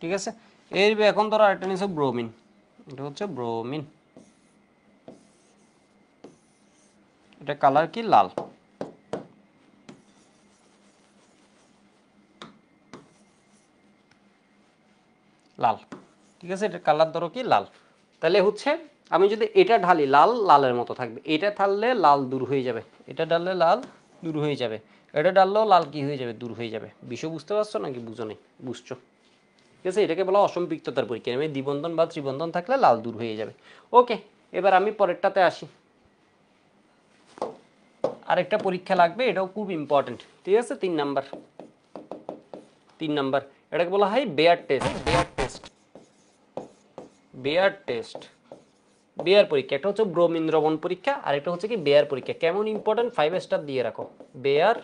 ঠিক আছে। এর এখন ধরো আরেকটা নিছো ব্রোমিন, এটা হচ্ছে ব্রোমিন, এটা কালার কি লাল, লাল, ঠিক আছে, এটা কালার ধরো কি লাল। তাহলে হচ্ছে আমি যদি এটা ঢালি, লাল লালের মতো থাকবে, এটা ঢাললে লাল দূর হয়ে যাবে, এটা ঢাললে লাল দূর হয়ে যাবে, এটা ঢাললেও লাল কি হয়ে যাবে, দূর হয়ে যাবে। বিষয় বুঝতে পারছো নাকি বুঝো নেই? বুঝছো, ঠিক আছে। এটাকে বলা অসম্পৃক্ততার পরীক্ষা। আমি দ্বিবন্ধন বা ত্রিবন্ধন থাকলে লাল দূর হয়ে যাবে। ওকে, এবার আমি পরেরটাতে আসি। আরেকটা পরীক্ষা লাগবে, এটাও খুব ইম্পর্টেন্ট, ঠিক আছে। 3 নাম্বার, 3 নাম্বার, এটাকে বলা হয় Baeyer test. Baeyer test, Baeyer test, Baeyer পরীক্ষা। একটা হচ্ছে ব্রোমিন দ্রবণ পরীক্ষা, আর একটা হচ্ছে কি বেয়ার পরীক্ষা। কেমন ইম্পর্টেন্ট, 5 স্টার দিয়ে রাখো। বেয়ার,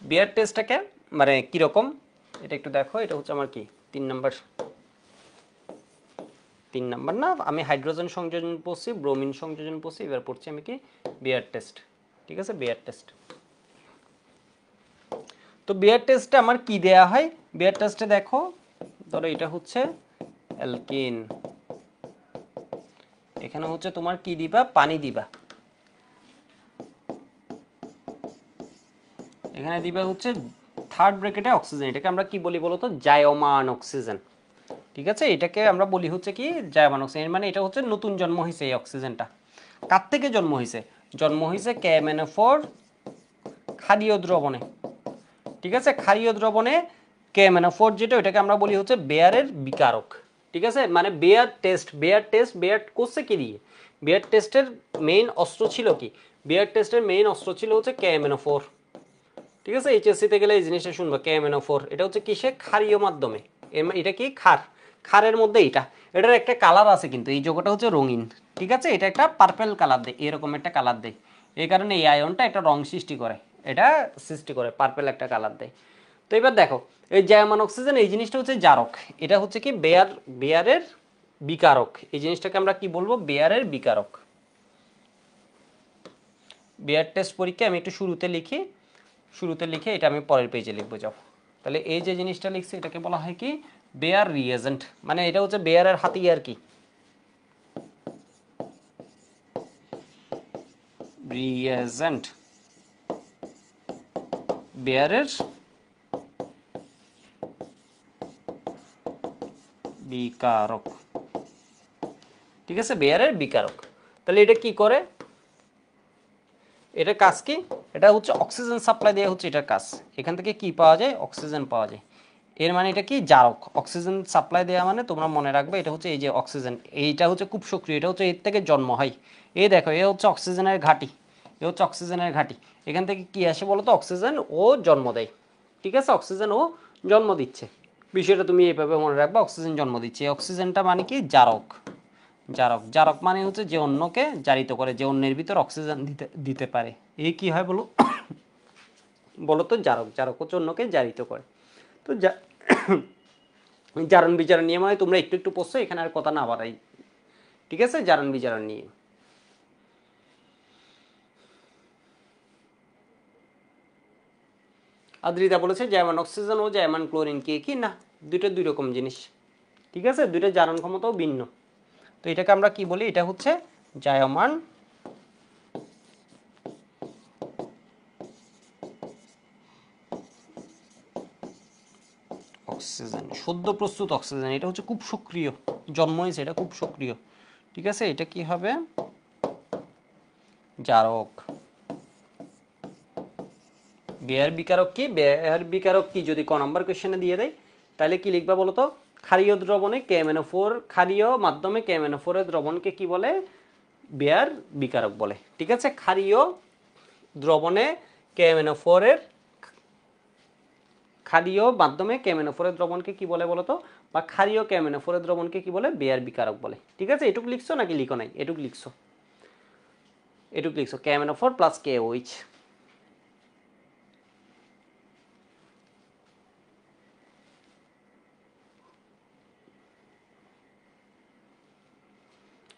বেয়ার টেস্টটাকে মানে কিরকম এটা একটু দেখো। এটা হচ্ছে আমার কি 3 নাম্বার, 3 নাম্বার না, আমি হাইড্রোজেন সংযোজন পড়ছি, ব্রোমিন সংযোজন পড়ছি, এবার পড়ছি আমি কি বেয়ার টেস্ট, ঠিক আছে। বেয়ার টেস্ট, তো বেয়ার টেস্টে আমার কি দেয়া হয়? বেয়ার টেস্টে দেখো, ধরো এটা হচ্ছে অ্যালকিন, এখানে হচ্ছে তোমার কি দিবা, পানি দিবা, এখানে দিবা হচ্ছে থার্ড ব্র্যাকেটে অক্সিজেন। এটাকে আমরা কি বলি বলতো, জায়মান অক্সিজেন, ঠিক আছে। এটাকে আমরা বলি হচ্ছে কি জায়মান অক্সিজেন। মানে এটা হচ্ছে নতুন জন্ম হয়েছে এই অক্সিজেনটা। কার থেকে জন্ম হয়েছে? জন্ম হয়েছে KMnO4 ক্ষারীয় দ্রবণে, ঠিক আছে। ক্ষারীয় দ্রবণে KMnO4 যেটা, এটাকে আমরা বলি হচ্ছে বেয়ারের বিকারক, ঠিক আছে। মানে Baeyer test, Baeyer test, Baeyer করছে কি দিয়ে? বেয়ার টেস্টের মেইন অস্ত্র ছিল কি? বেয়ার টেস্টের মেইন অস্ত্র ছিল হচ্ছে KMnO4, ঠিক আছে। এইচএসসিতে গেলে এই জিনিসটা শুনবো, KMnO4। এটা হচ্ছে কিসে? ক্ষারীয় মাধ্যমে। এটা কি ক্ষার, ক্ষারের মধ্যে এটা, এটার একটা কালার আছে কিন্তু, এই যোগটা হচ্ছে রঙিন, ঠিক আছে। এটা একটা পার্পেল কালার দেয়, এরকম একটা কালার দেয়। এই কারণে এই আয়নটা একটা রং সৃষ্টি করে, এটা সৃষ্টি করে পার্পেল একটা কালার দেয়। তো এবার দেখো, এই জায়মান অক্সিজেন এই জিনিসটা হচ্ছে জারক, এটা হচ্ছে কি বেয়ারের বিকারক। এই জিনিসটাকে আমরা কি বলবো? বেয়ারের বিকারক। বেয়ার টেস্ট পরীক্ষা আমি একটু শুরুতে লিখি, শুরুতে লিখে এটা আমি পরের পেজে লিখবো। যাও, তাহলে এই যে জিনিসটা লিখছি এটাকে বলা হয় কি বেয়ার রিয়েজেন্ট। মানে এটা হচ্ছে বেয়ারের হাতিয়ার, কি রিয়েজেন্ট, বেয়ারের বিকারক, ঠিক আছে, বেয়ারের বিকারক। তাহলে এটা কি করে? এটার কাজ কি? এটা হচ্ছে অক্সিজেন সাপ্লাই দেওয়া হচ্ছে এটার কাজ। এখান থেকে কি পাওয়া যায়? অক্সিজেন পাওয়া যায়। এর মানে এটা কি জারক। অক্সিজেন সাপ্লাই দেওয়া মানে তোমরা মনে রাখবে এটা হচ্ছে এই যে অক্সিজেন, এইটা হচ্ছে খুব সক্রিয়, এটা হচ্ছে এর থেকে জন্ম হয়। এই দেখো, এ হচ্ছে অক্সিজেনের ঘাঁটি, এ হচ্ছে অক্সিজেনের ঘাঁটি। এখান থেকে কি আসে বলো তো? অক্সিজেন ও জন্ম দেয়, ঠিক আছে। অক্সিজেন ও জন্ম দিচ্ছে, বিষয়টা তুমি এইভাবে মনে রাখবে, অক্সিজেন জন্ম দিচ্ছে। এই অক্সিজেনটা মানে কি জারক। জারক, জারক মানে হচ্ছে যে অন্যকে জারিত করে, যে অন্যের ভিতর অক্সিজেন দিতে দিতে পারে। এই কি হয় বলো, বলো তো? জারক, জারক হচ্ছে অন্যকে জারিত করে। তো জারণ বিজারণ নিয়ে মানে তোমরা একটু একটু পড়ছো, এখানে আর কথা না বাড়াই, ঠিক আছে। জারণ বিজারণ নিয়ে আদ্রিতা বলেছে জার্মান অক্সিজেন ও জার্মান ক্লোরিন কি কি না, দুইটা দুই রকম জিনিস, ঠিক আছে, দুইটা জারণ ক্ষমতাও ভিন্ন। তো এটাকে আমরা কি বলি, এটা হচ্ছে জায়মান অক্সিজেন, সদ্য প্রস্তুত অক্সিজেন, এটা হচ্ছে খুব সক্রিয়, জন্ম হয়েছে এটা খুব সক্রিয়, ঠিক আছে, এটা কি হবে জারক। বেয়ার বিকারক কি, বেয়ার বিকারক কি যদি ক নাম্বার কোশ্চেনে দিয়ে দেয় তাহলে কি লিখবা বলো তো, ক্ষারীয় দ্রবণে KMnO4, ক্ষারীয় মাধ্যমে KMnO4 এর দ্রবণকে কি বলে, বেয়ার বিকারক বলে, ঠিক আছে। ক্ষারীয় দ্রবণে KMnO4 এর, ক্ষারীয় মাধ্যমে KMnO4 এর দ্রবণকে কি বলে বলো তো, বা ক্ষারীয় KMnO4 এর দ্রবণকে কি বলে, বেয়ার বিকারক বলে, ঠিক আছে। এটুক লিখছো নাকি লিখো নাই, এটুক লিখছো, এটুক লিখছো KMnO4 প্লাস KOH।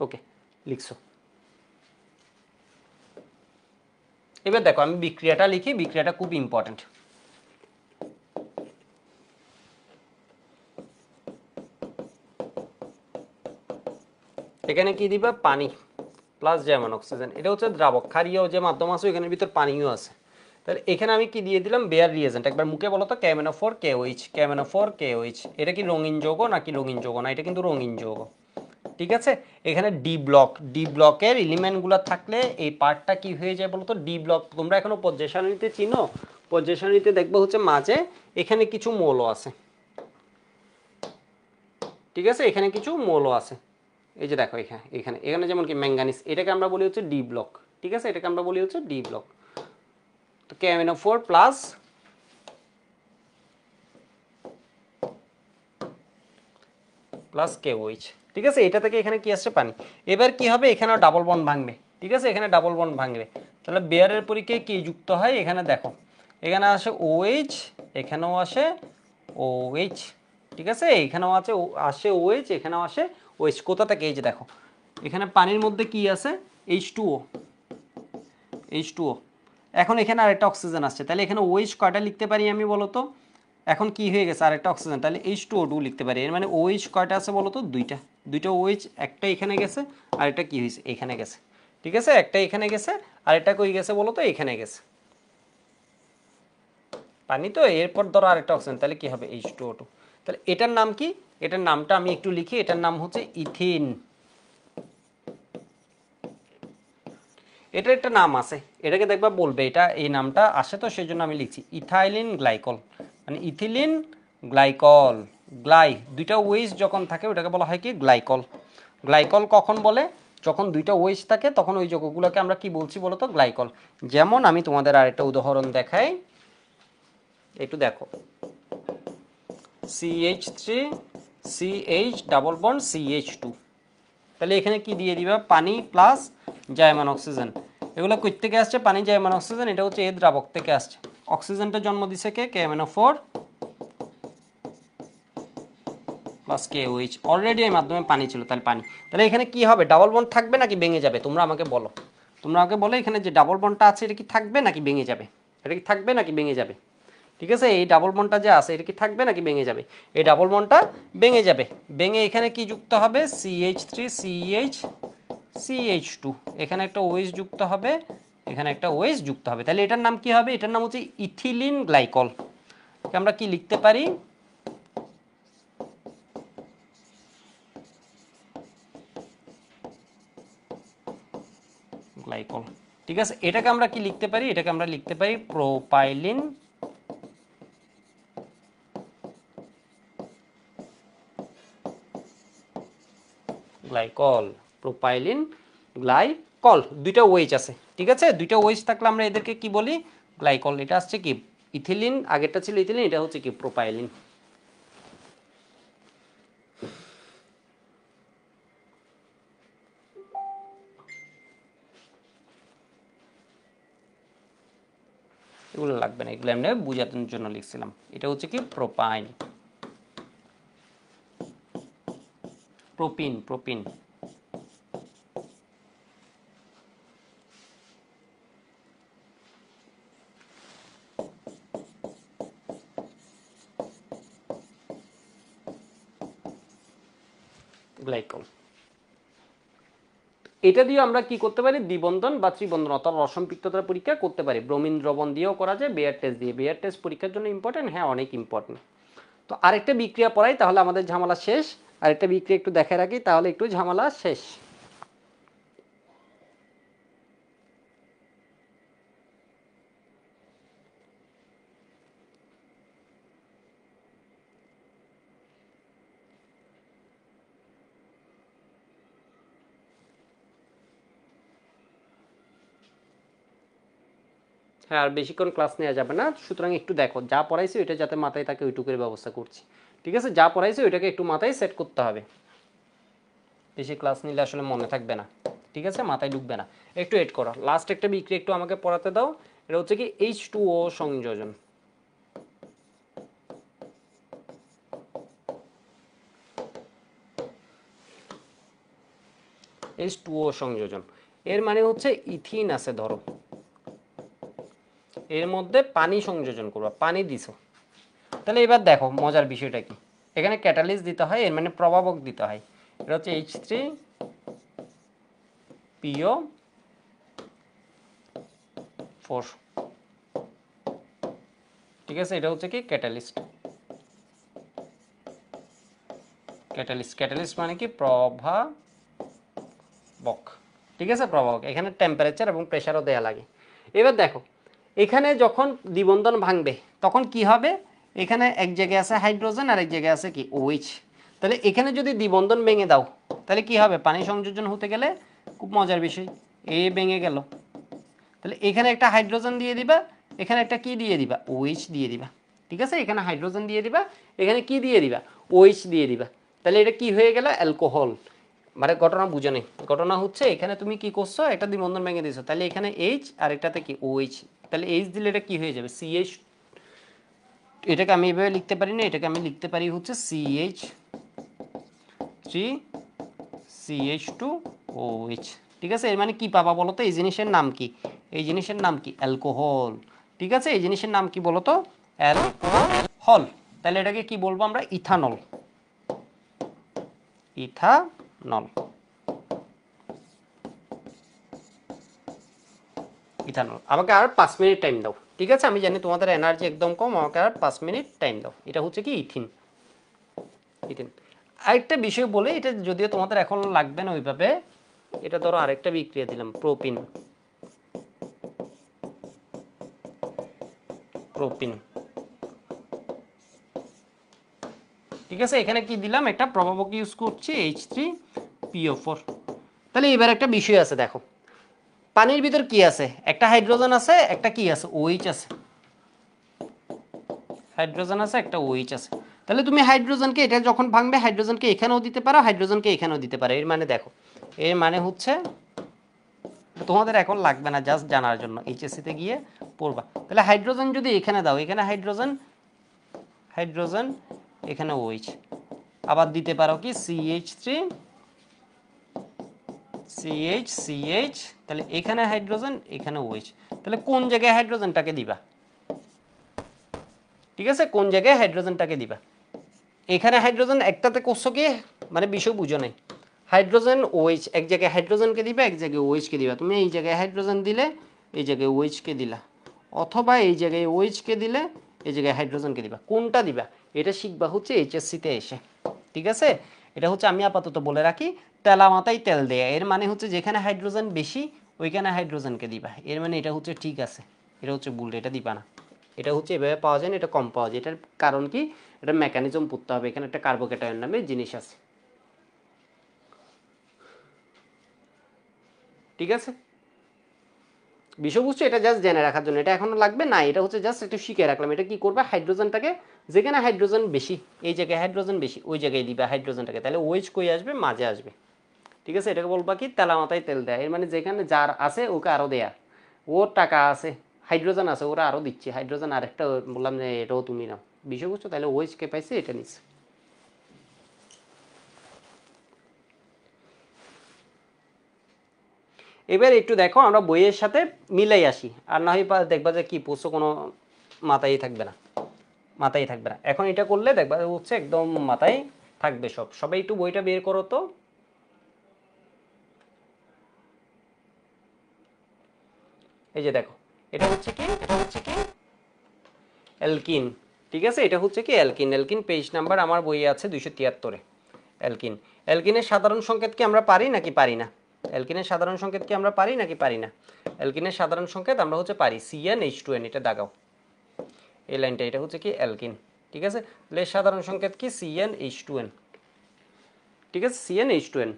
ওকে, লিখছো। এবার দেখো আমি বিক্রিয়াটা লিখি, বিক্রিয়াটা খুব ইম্পর্টেন্ট। এখানে কি দিবা, পানি প্লাস জার্মান অক্সিজেন, এটা হচ্ছে দ্রাবক, ক্ষারীয় যে মাধ্যম আছে এখানের ভিতর পানিও আছে, তাহলে এখানে আমি কি দিয়ে দিলাম, বেয়ার রিয়েজেন্ট। একবার মুখে বলো তো, KMnO4 KOH, KMnO4 KOH, এটা কি রঙিন যৌগ নাকি রঙিন যৌগ না, এটা কিন্তু রঙিন যৌগ, ঠিক আছে। এখানে ডি ব্লক, ডি ব্লকের এলিমেন্টগুলো থাকলে এই পার্টটা কি হয়ে যায় বলতো, ডি ব্লক। তোমরা এখনো পর্যায় সারণীতে চিনো, পর্যায় সারণীতে দেখবো হচ্ছে মাঝে এখানে কিছু মৌল আছে, ঠিক আছে, এখানে কিছু মৌল আছে, এই যে দেখো এখানে এখানে এখানে যেমন কি ম্যাঙ্গানিজ, এটাকে আমরা বলি হচ্ছে ডি ব্লক, ঠিক আছে, এটাকে আমরা বলি হচ্ছে ডি ব্লক। তো KMnO4 প্লাস প্লাস KOH, ঠিক আছে, এটা থেকে এখানে কি আসছে, পানি। এবার কি হবে, এখানেও ডাবল বন্ড ভাঙবে, ঠিক আছে, এখানে ডাবল বন্ড ভাঙবে, তাহলে বেয়ারের পরীক্ষায় কি যুক্ত হয়, এখানে দেখো এখানে আসে OH, এখানেও আসে OH, ঠিক আছে, এখানেও আছে আসে OH, এখানেও আসে OH, কোথা থেকে, এই যে দেখো এখানে পানির মধ্যে কি আছে, H2O, H2O। এখন এখানে আরেকটা অক্সিজেন আসছে, তাহলে এখানে OH কয়টা লিখতে পারি আমি বলো তো, এখন কি হয়ে গেছে আরেকটা অক্সিজেন, তাহলে H2O2 লিখতে পারি, এর মানে OH কয়টা আছে বলো তো, দুইটা, দুইটা OH, একটা এখানে গেছে আরেকটা কি হয়েছে এখানে গেছে, ঠিক আছে, একটা এখানে গেছে আরেকটা কই গেছে বলো তো, এখানে গেছে, পানি তো, এরপর ধরো আরেকটা অক্সিজেন, তাহলে কি হবে H2O2। তাহলে এটার নাম কি, এটার নামটা আমি একটু লিখি, এটার নাম হচ্ছে ইথিন, এটার একটা নাম আছে, এটাকে দেখবা বলবে, এটা এই নামটা আসে তো সেই জন্য আমি লিখছি ইথাইলিন গ্লাইকল, মানে ইথিলিন গ্লাইকল, গ্লাই দুইটা ওয়েজ যখন থাকে ওটাকে বলা হয় কি গ্লাইকল। গ্লাইকল কখন বলে, যখন দুইটা ওয়েজ থাকে তখন ওই যৌগগুলোকে আমরা কি বলছি বলতো, গ্লাইকল। যেমন আমি তোমাদের আরেকটা উদাহরণ দেখাই, একটু দেখো, CH3 CH double bond CH2, তাহলে এখানে কি দিয়ে দিবা, পানি প্লাস জায়মান অক্সিজেন, এগুলো কই থেকে আসছে, পানি জায়মান অক্সিজেন, এটা হচ্ছে এই দ্রাবক থেকে আসছে, অক্সিজেনটা জন্ম দিছে কে, KMnO4 প্লাস KOH, অলরেডি এই মাধ্যমে পানি ছিল, তাহলে পানি, তাহলে এখানে কি হবে, ডাবল বন্ড থাকবে নাকি ভেঙে যাবে, তোমরা আমাকে বলো, তোমরা আমাকে বলো এখানে যে ডাবল বন্ডটা আছে এটা কি থাকবে নাকি ভেঙে যাবে, এটা কি থাকবে নাকি ভেঙে যাবে, ঠিক আছে, এই ডাবল বন্ডটা যে আছে এটা কি থাকবে নাকি ভেঙে যাবে, এই ডাবল বন্ডটা ভেঙে যাবে, ভেঙে এখানে কি যুক্ত হবে, CH3 CH CH2, এখানে একটা OH যুক্ত হবে, এখানে একটা OH যুক্ত হবে, তাহলে এটার নাম কি হবে, এটার নাম হচ্ছে ইথিলিন গ্লাইকল, আমরা কি লিখতে পারি, গ্লাইকল, ঠিক আছে, এটাকে আমরা কি লিখতে পারি, এটাকে আমরা লিখতে পারি প্রোপাইলিন গ্লাইকল, প্রোপাইলিন গ্লাইকল, দুইটা ওয়েজ আছে, ঠিক আছে, দুইটা ওয়েজ থাকলে আমরা এদেরকে কি বলি, গ্লাইকল, এটা আসছে কি ইথিলিন, আগেরটা ছিল ইথিলিন, এটা হচ্ছে কি প্রোপাইলিন। এগুলো লাগবে না, এগুলো এমনি বোঝানোর জন্য লিখছিলাম, এটা হচ্ছে কি প্রোপাইন, প্রোপিন, প্রোপিন, গ্লাইকল। এটা দিয়ে আমরা কি করতে পারি, দ্বিবন্ধন বা ত্রিবন্ধন অর্থাৎ অসম্পৃক্ততার পরীক্ষা করতে পারি। ব্রোমিন দ্রবণ দিয়েও করা যায়, বেয়ার টেস্ট দিয়ে। বেয়ার টেস্ট পরীক্ষার জন্য ইম্পর্টেন্ট, হ্যাঁ অনেক ইম্পর্টেন্ট। তো আরেকটা বিক্রিয়া পড়াই, তাহলে আমাদের ঝামেলা শেষ। আরেকটা বিক্রিয়া একটু দেখে রাখি, তাহলে একটু ঝামেলা শেষ। হ্যাঁ, আর বেশিক্ষণ ক্লাস নেওয়া যাবে না, সুতরাং একটু দেখো যা পড়াইছি ওইটা যাতে মাথায় থাকে ওইটুকুর ব্যবস্থা করছি। ঠিক আছে, যা পড়াইছি ওইটাকে একটু মাথায় সেট করতে হবে। বেশি ক্লাস নিলে আসলে মনে থাকবে না, ঠিক আছে, মাথায় ঢুকবে না। একটু এড করো, লাস্ট একটা বিক্রিয়া একটু আমাকে পড়াতে দাও। এটা হচ্ছে কি H2O সংযোজন। H2O সংযোজন এর মানে হচ্ছে ইথিন আছে ধরো, এর মধ্যে পানি সংযোজন করবা, পানি দিছো। তাহলে এবার দেখো মজার বিষয়টা কি, এখানে ক্যাটালিস্ট দিতে হয়, এর মানে প্রভাবক দিতে হয়। এটা হচ্ছে H3PO4, ঠিক আছে, এটা হচ্ছে কি ক্যাটালিস্ট। ক্যাটালিস্ট, ক্যাটালিস্ট মানে কি প্রভাবক, ঠিক আছে, প্রভাবক। এখানে টেম্পারেচার এবং প্রেশারও দেয়া লাগে। এবার দেখো এখানে যখন দ্বিবন্ধন ভাঙবে তখন কি হবে, এখানে এক জায়গায় আছে হাইড্রোজেন আর এক জায়গায় আছে কি OH। তাহলে এখানে যদি দ্বিবন্ধন ভেঙে দাও তাহলে কি হবে, পানি সংযোজন হতে গেলে খুব মজার বিষয়, এ ভেঙে গেল, তাহলে এখানে একটা হাইড্রোজেন দিয়ে দিবা, এখানে একটা কি দিয়ে দিবা, OH দিয়ে দিবা। ঠিক আছে, এখানে হাইড্রোজেন দিয়ে দিবা, এখানে কি দিয়ে দিবা, OH দিয়ে দিবা। তাহলে এটা কি হয়ে গেল, অ্যালকোহল। মানে ঘটনা বুঝে নেই, ঘটনা হচ্ছে এখানে তুমি কি করছো, একটা দ্বিবন্ধন ভেঙে দিয়েছো, তাহলে এখানে H আর এটাতে কি OH, তাহলে H দিলে এটা কি হয়ে যাবে, CH। এটাকে আমি এভাবে লিখতে পারি না, এটাকে আমি লিখতে পারি হচ্ছে CH3CH2OH। ঠিক আছে, এর মানে কি পাবা বলো তো, এই জিনিসের নাম কি, এই জিনিসের নাম কি, অ্যালকোহল। ঠিক আছে, এই জিনিসের নাম কি বলো তো, অ্যালকোহল। তাহলে এটাকে কি বলবো আমরা, ইথানল। Ethanol, ethanol. আমাকে আর 5 মিনিট টাইম দাও, ঠিক আছে, আমি জানি তোমাদের এনার্জি একদম কম, আমাকে আর 5 মিনিট টাইম দাও। এটা হচ্ছে কি ইথিন, ইথিন। আরেকটা বিষয় বলে, এটা যদিও তোমাদের এখন লাগবে না ওইভাবে, এটা ধরো আরেকটা বিক্রিয়া দিলাম, প্রোপিন। প্রোপিন, ঠিক আছে, এখানে কি দিলাম, একটা প্রভাবক ইউজ করছি H3PO4। তাহলে এবার একটা বিষয় আছে দেখো, পানির ভিতর কি আছে, একটা হাইড্রোজেন আছে, একটা কি আছে, OH আছে। হাইড্রোজেন আছে, একটা OH আছে। তাহলে তুমি হাইড্রোজেনকে, এটা যখন ভাঙবে হাইড্রোজেনকে এখানেও দিতে পারো, হাইড্রোজেনকে এখানেও দিতে পারো। এর মানে দেখো, এর মানে হচ্ছে, তোমাদের এখন লাগবে না, জাস্ট জানার জন্য, এইচএসসিতে গিয়ে পড়বা। তাহলে হাইড্রোজেন যদি এখানে দাও, এখানে হাইড্রোজেন, হাইড্রোজেন, এখানে OH। আবার দিতে পারো কি CH3CH, তাহলে এখানে হাইড্রোজেন, এখানে OH। তাহলে কোন জায়গায় হাইড্রোজেনটাকে দিবা, ঠিক আছে, কোন জায়গায় হাইড্রোজেনটাকে দিবা। এখানে হাইড্রোজেন একটাতে করছো কি, মানে বিষয় বুঝো নাই, হাইড্রোজেন OH, এক জায়গায় হাইড্রোজেনকে দিবা, এক জায়গায় OH-কে দিবা। তুমি এই জায়গায় হাইড্রোজেন দিলে, এই জায়গায় OH-কে দিলা, অথবা এই জায়গায় OH-কে দিলে, এই জায়গায় হাইড্রোজেনকে দিবা। কোনটা দিবা এটা শিখবা হচ্ছে এইচএসসিতে এসে, ঠিক আছে। এটা হচ্ছে আমি আপাতত বলে রাখি, তেলা মাথায় তেল দেয়া, এর মানে হচ্ছে যেখানে হাইড্রোজেন বেশি ওইখানে হাইড্রোজেনকে দিবা, এর মানে এটা হচ্ছে ঠিক আছে, এটা হচ্ছে ভুল, এটা দিবা না। এটা হচ্ছে এভাবে পাওয়া যায় না, এটা কম পাওয়া যায়। এটার কারণ কি, এটা মেকানিজম পড়তে হবে, এখানে একটা কার্বোক্যাটায়ন নামে জিনিস আছে, ঠিক আছে। বিষয় বুঝছো, এটা জাস্ট জেনে রাখার জন্য, এটা এখনো লাগবে না, এটা হচ্ছে জাস্ট একটু শিখে রাখলাম। এটা কি করবে, হাইড্রোজেনটাকে, যেখানে হাইড্রোজেন বেশি, এই জায়গায় হাইড্রোজেন বেশি, ওই জায়গায় দিবা হাইড্রোজেনটাকে, তাহলে OH কই আসবে, মাঝে আসবে। ঠিক আছে, এটাকে বলবা কি, তেলা মাথায় তেল দেয়া, এর মানে যেখানে যার আছে ওকে আরো দেয়া, ওর টাকা আছে, হাইড্রোজেন আছে, ওরা আরো দিচ্ছে হাইড্রোজেন, আরেকটা বললাম যে এটাও তুমি নাও। বিষয় বুঝছো, তাহলে OH কে পাইছে, এটা নিচ্ছে। এবার একটু দেখো আমরা বইয়ের সাথে মিলাই আসি, আর না হয় দেখবা যে কি পড়ছো কোনো মাথায় থাকবে না, মাথায় থাকবে না। এখন এটা করলে দেখবা হচ্ছে একদম মাথায় থাকবে সব। সবাই একটু বইটা বের করো তো। এই যে দেখো, এটা হচ্ছে কি, অ্যালকিন। ঠিক আছে, এটা হচ্ছে কি অ্যালকিন। অ্যালকিন পেজ নাম্বার আমার বইয়ে আছে 273-এ। অ্যালকিন, অ্যালকিনের সাধারণ সংকেত কি আমরা পারি নাকি পারি না? অ্যালকিনের সাধারণ সংকেত কি আমরা পারি নাকি পারি না? অ্যালকিনের সাধারণ সংকেত আমরা হচ্ছে পারি, CnH2n, এটা দাগাও এই লাইনটা, এটা হচ্ছে কি অ্যালকিন। ঠিক আছে, তাহলে সাধারণ সংকেত কি CnH2n। ঠিক আছে, CnH2n।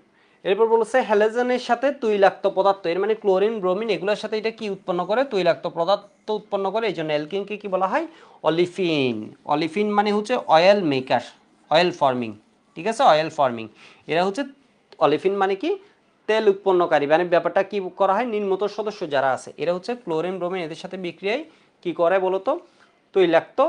এরপর বলছে হ্যালোজেনের সাথে তৈলাক্ত পদার্থ, এর মানে ক্লোরিন, ব্রোমিন এগুলোর সাথে এটা কি উৎপন্ন করে? তৈলাক্ত পদার্থ উৎপন্ন করে। এই জন্য অ্যালকিনকে কি বলা হয়? অলিফিন। অলিফিন মানে হচ্ছে অয়েল মেকার, অয়েল ফর্মিং। ঠিক আছে, অয়েল ফর্মিং। এরা হচ্ছে অলিফিন মানে কি? তেল উৎপন্নকারী। মানে ব্যাপারটা কি করা হয়? নিম্নতর সদস্য যারা আছে এরা হচ্ছে ক্লোরিন, ব্রোমিন এদের সাথে বিক্রিয়ায় কি করে বলতো? তৈলাক্ত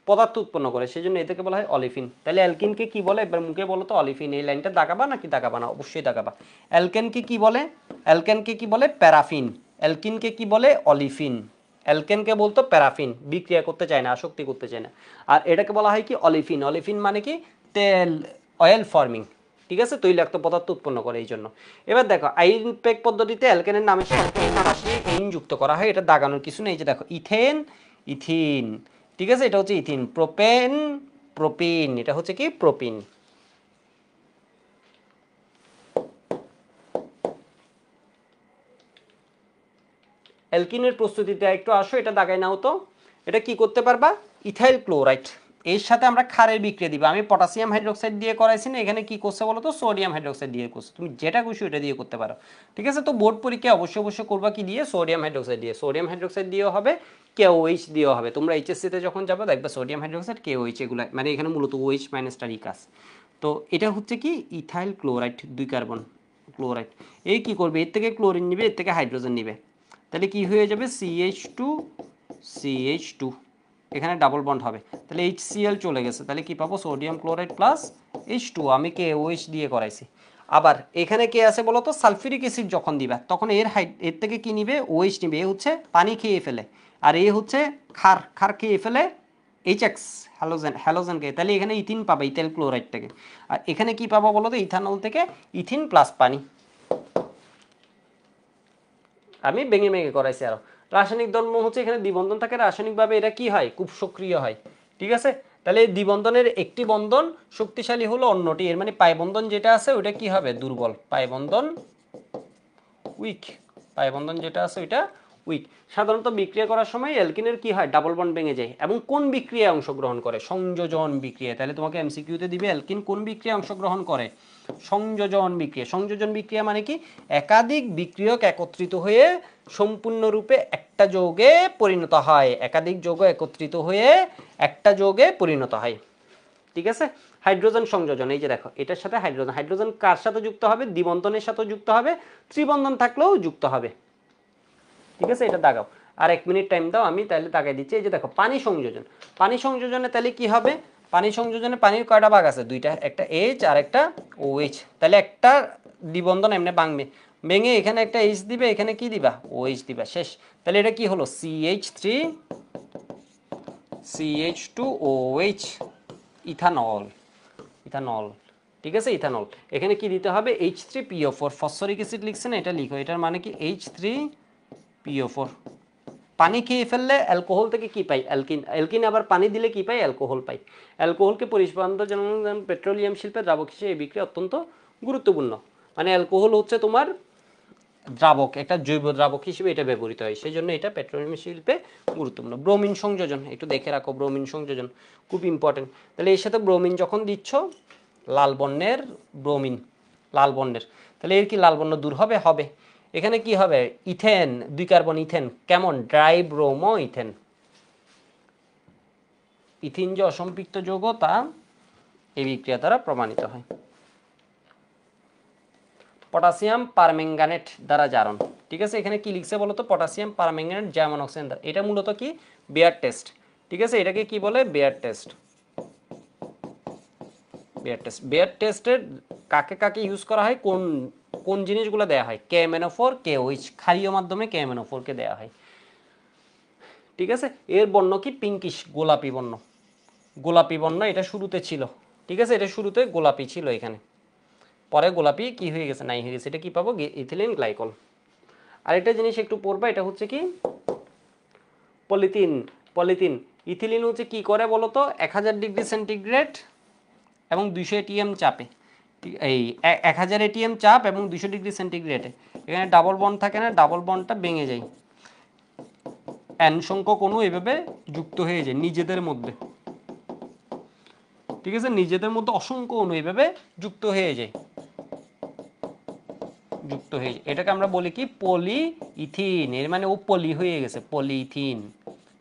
পদার্থ উৎপন্ন করে, সেই জন্য এদেরকে বলা হয় অলিফিন। তাহলে অ্যালকিনকে কি বলে? এবার মুখে বলো তো অলিফিন। এই লাইনটা দাগাবা নাকি দাগাবা না? অবশ্যই দাগাবা। অ্যালকেনকে কি বলে? অ্যালকেনকে কি বলে? প্যারাফিন। অ্যালকিনকে কি বলে? অলিফিন। অ্যালকেনকে বলতো প্যারাফিন, বিক্রিয়া করতে চায় না, আসক্তি করতে চায় না। আর এটাকে বলা হয় কি অলিফিন। অলিফিন মানে কি? তেল, অয়েল ফর্মিং। ঠিক আছে, তৈলাক্ত পদার্থ উৎপন্ন করে এই জন্য। এবার দেখো আইনপেক পদ্ধতিতে অ্যালকেনের নামের সাথে এইন যুক্ত করা হয়, এটা দাগানোর কিছু নেই। এই যে দেখো ইথেন, ইথিন। ঠিক আছে, এটা হচ্ছে ইথিন। প্রোপেন, প্রোপিন, এটা হচ্ছে কি প্রোপিন। অ্যালকিনের প্রস্তুতিতে একটু আসো, এটা দাগাই নাও তো। এটা কি করতে পারবা? ইথাইল ক্লোরাইড, এর সাথে আমরা ক্ষারের বিক্রিয়া দিব। আমি পটাশিয়াম হাইড্রোক্সাইড দিয়ে করাইছি না, এখানে কি করছে বলো তো? সোডিয়াম হাইড্রোক্সাইড দিয়ে করছে। তুমি যেটা খুশি ওটা দিয়ে করতে পারো। ঠিক আছে, তো বোর্ড পরীক্ষা অবশ্যই অবশ্যই করবা কি দিয়ে? সোডিয়াম হাইড্রোক্সাইড দিয়ে। সোডিয়াম হাইড্রোক্সাইড দিয়েও হবে, KOH দিয়েও হবে। তোমরা এইচএসসিতে যখন যাবে দেখবে সোডিয়াম হাইড্রোক্সাইড, KOH এগুলো, মানে এখানে মূলত OH মাইনাসটারই কাজ। তো এটা হচ্ছে কি ইথাইল ক্লোরাইড, 2 কার্বন ক্লোরাইড। এই কি করবে? এর থেকে ক্লোরিন নিবে, এর থেকে হাইড্রোজেন নিবে, তাহলে কি হয়ে যাবে? CH2, CH2, এখানে ডাবল বন্ড হবে, তাহলে HCl চলে গেছে, তাহলে কি পাবো? সোডিয়াম ক্লোরাইড প্লাস H2, আমি KOH দিয়ে করাইছি। আবার এখানে কে আছে বলো তো? সালফিউরিক অ্যাসিড যখন দিবা তখন এর থেকে কি নিবে? OH নিবে। এ হচ্ছে পানি খেয়ে ফেলে, আর এ হচ্ছে ক্ষার খেয়ে ফেলে HX, হ্যালোজেনকে। তাহলে এখানে ইথিন পাবে, ইথাইল ক্লোরাইড থেকে। আর এখানে কি পাবো বলো তো? ইথানল থেকে ইথিন প্লাস পানি। আমি ভেঙে ভেঙে করাইছি আরো। রাসায়নিক ধর্ম হচ্ছে এখানে দ্বিবন্ধন থাকে, রাসায়নিকভাবে এটা কি হয়? খুব সক্রিয় হয়। ঠিক আছে, তাহলে এই দ্বিবন্ধনের একটি বন্ধন শক্তিশালী হলো অন্যটি, এর মানে পাই বন্ধন যেটা আছে ওটা কি হবে? দুর্বল। পাই বন্ধন উইক, পাই বন্ধন যেটা আছে ওইটা উইক। সাধারণত বিক্রিয়া করার সময় অ্যালকিনের কি হয়? ডাবল বন্ড ভেঙে যায়। এবং কোন বিক্রিয়ায় অংশগ্রহণ করে? সংযোজন বিক্রিয়া। তাহলে তোমাকে এমসিকিউতে দিবে অ্যালকিন কোন বিক্রিয়ায় অংশগ্রহণ করে? সংযোজন বিক্রিয়া। সংযোজন বিক্রিয়া মানে কি? একাধিক বিক্রিয়ক একত্রিত হয়ে সম্পূর্ণরূপে একটা যৌগে পরিণত হয়। একাধিক যৌগ একত্রিত হয়ে একটা যৌগে পরিণত হয়। ঠিক আছে, হাইড্রোজেন সংযোজন। এই যে দেখো এটার সাথে হাইড্রোজেন, হাইড্রোজেন কার সাথে যুক্ত হবে? দ্বিবন্ধনের সাথে যুক্ত হবে, ত্রিবন্ধন থাকলেও যুক্ত হবে। ঠিক আছে, এটা দাগাও। আর 1 মিনিট টাইম দাও, আমি তাহলে দাগাই দিচ্ছি। এই যে দেখো পানি সংযোজন। পানি সংযোজনে তাহলে কি হবে? পানি সংযোজনে পানির কয়টা ভাগ আছে? দুইটা, একটা H আর একটা OH। তাহলে একটা দ্বিবন্ধন এমনি ভাঙবে, ভেঙে এখানে একটা H দিবে, এখানে কি দিবা? OH দিবা, শেষ। তাহলে এটা কি হলো? CH3, CH2OH, ethanol. ইথানল। ঠিক আছে, ইথানল। এখানে কি দিতে হবে? H3PO4, ফসফরিক অ্যাসিড লিখছে না, এটা লিখো। এটার মানে কি? H3PO4। পানি খেয়ে ফেললে অ্যালকোহল থেকে কি পাই? অ্যালকিন। অ্যালকিন আবার পানি দিলে কি পাই? অ্যালকোহল পাই। অ্যালকোহলকে পরিষ্কার যেমন পেট্রোলিয়াম শিল্পে দ্রাবক হিসেবে এই বিক্রিয়া অত্যন্ত গুরুত্বপূর্ণ। মানে অ্যালকোহল হচ্ছে তোমার দ্রাবক, একটা জৈব দ্রাবক হিসেবে এটা ব্যবহৃত হয়, সেই জন্য এটা পেট্রোলিয়াম শিল্পে গুরুত্বপূর্ণ। ব্রোমিন সংযোজন একটু দেখে রাখো, ব্রোমিন সংযোজন খুব ইম্পর্টেন্ট। তাহলে এর সাথে ব্রোমিন যখন দিচ্ছ, লাল বর্ণের ব্রোমিন, লাল বর্ণের, তাহলে এর কি লাল বর্ণ দূর হবে? হবে। এখানে কি হবে? ইথেন, 2 কার্বন ইথেন, কেমন? Dibromoethane. ইথিন যে অসম্পৃক্ত যৌগ তা এই বিক্রিয়া দ্বারা প্রমাণিত হয়। পটাশিয়াম পারম্যাঙ্গানেট দ্বারা জারণ। ঠিক আছে, এখানে কি লিখছে বলো তো? পটাশিয়াম পারম্যাঙ্গানেট জার্মান অক্সাইড দ্বারা। এটা মূলত কি? Baeyer test. ঠিক আছে, এটাকে কি বলে? Baeyer test. Baeyer test. Baeyer টেস্টের কাকে কাকে ইউজ করা হয়? কোন কোন জিনিসগুলো দেওয়া হয়? KMnO4, KOH, ক্ষারীয় মাধ্যমে KMnO4 কে দেওয়া হয়। ঠিক আছে, এর বর্ণ কি? পিঙ্কিশ, গোলাপি বর্ণ। গোলাপি বর্ণ এটা শুরুতে ছিল, ঠিক আছে, এটা শুরুতে গোলাপি ছিল এখানে, পরে গোলাপি কি হয়ে গেছে, নাই হয়ে গেছে, এটা কি পাবো, ইথিলিন গ্লাইকল। আরেকটা জিনিস একটু পড়বা, এটা হচ্ছে কি পলিথিন। পলিথিন ইথিলিন হচ্ছে কি করে বলো তো, 1000 ডিগ্রি সেন্টিগ্রেড এবং 200 ATM চাপে, এই 1000 ATM চাপ এবং 200 ডিগ্রি সেন্টিগ্রেডে এখানে ডাবল বন্ড থাকে না, ডাবল বন্ডটা ভেঙে যায়, এন সংখ্যক অণু এভাবে যুক্ত হয়ে যায় নিজেদের মধ্যে। ঠিক আছে, নিজেদের মধ্যে অসংখ্য অণু এভাবে যুক্ত হয়ে যায়, যুক্ত হয়ে যায়, এটাকে আমরা বলি কি পলিইথিন। এর মানে ও পলি হয়ে গেছে, পলিইথিন।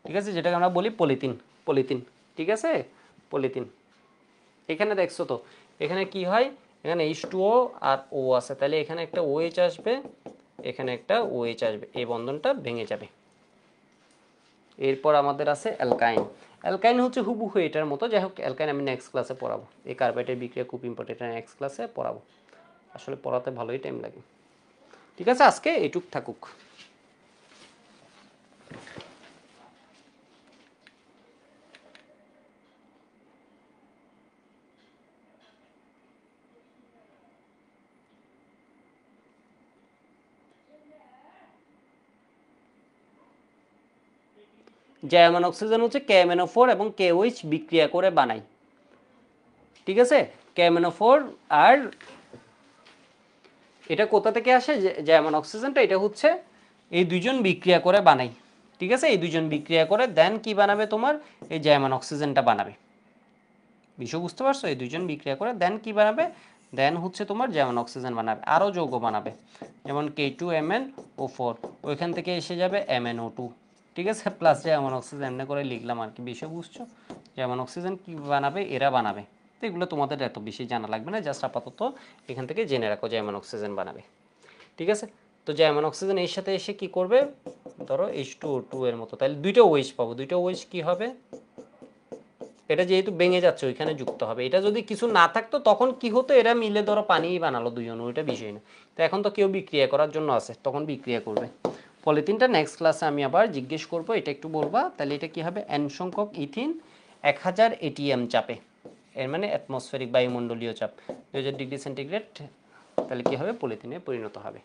ঠিক আছে, যেটাকে আমরা বলি পলিথিন, পলিথিন। ঠিক আছে, পলিথিন। এখানে দেখছো তো, এখানে কি হয়, এখানে H2O আর O আছে, তাহলে এখানে একটা OH আসবে, এখানে একটা OH আসবে, এই বন্ধনটা ভেঙে যাবে। এরপর আমাদের আছে অ্যালকাইন। অ্যালকাইন হচ্ছে হুবহু এটার মতো, যাই হোক অ্যালকাইন আমি নেক্সট ক্লাসে পড়াবো। এই কার্বাইডের বিক্রিয়া খুব ইম্পর্টেন্ট, এটা নেক্সট ক্লাসে পড়াবো, আসলে পড়াতে ভালোই টাইম লাগে। ঠিক আছে, আজকে এইটুক থাকুক। জার্মান অক্সিজেন হচ্ছে KMnO4 এবং KOH বিক্রিয়া করে বানাই। ঠিক আছে, KMnO4 আর এটা কোথা থেকে আসে, জার্মান অক্সিজেনটা, এটা হচ্ছে এই দুইজন বিক্রিয়া করে বানাই। ঠিক আছে, এই দুইজন বিক্রিয়া করে দেন কি বানাবে, তোমার এই জার্মান অক্সিজেনটা বানাবে। বিষয় বুঝতে পারছো, এই দুইজন বিক্রিয়া করে দেন কি বানাবে, দেন হচ্ছে তোমার জার্মান অক্সিজেন বানাবে, আরও যৌগ বানাবে, যেমন K2MnO4, ওইখান থেকে এসে যাবে MnO2। ঠিক আছে, প্লাস জার্মান অক্সিজেন এমনি করে লিখলাম আর কি, বিষয় বুঝছো। জার্মান অক্সিজেন কি বানাবে, এরা বানাবে। তো এগুলো তোমাদের এত বেশি জানা লাগবে না, জাস্ট আপাতত এখান থেকে জেনে রাখো জার্মান অক্সিজেন বানাবে। ঠিক আছে, তো জার্মান অক্সিজেন এর সাথে এসে কি করবে, ধরো H2O2 এর মতো, তাহলে দুইটা OH পাবো, দুইটা OH কি হবে, এটা যেহেতু ভেঙে যাচ্ছে ওইখানে যুক্ত হবে। এটা যদি কিছু না থাকতো তখন কি হতো, এরা মিলে ধরো পানিই বানালো দুজন, ওইটা বিষয় না। তো এখন তো কেউ বিক্রিয়া করার জন্য আছে, তখন বিক্রিয়া করবে। পলিথিনটা নেক্সট ক্লাসে আমি আবার জিজ্ঞেস করবো, এটা একটু বলবা। তাহলে এটা কি হবে, এন সংখ্যক ইথিন 1000 ATM চাপে, এর মানে অ্যাটমসফেরিক বায়ুমণ্ডলীয় চাপ 2000 ডিগ্রি সেন্টিগ্রেড, তাহলে কি হবে, পলিথিনে পরিণত হবে।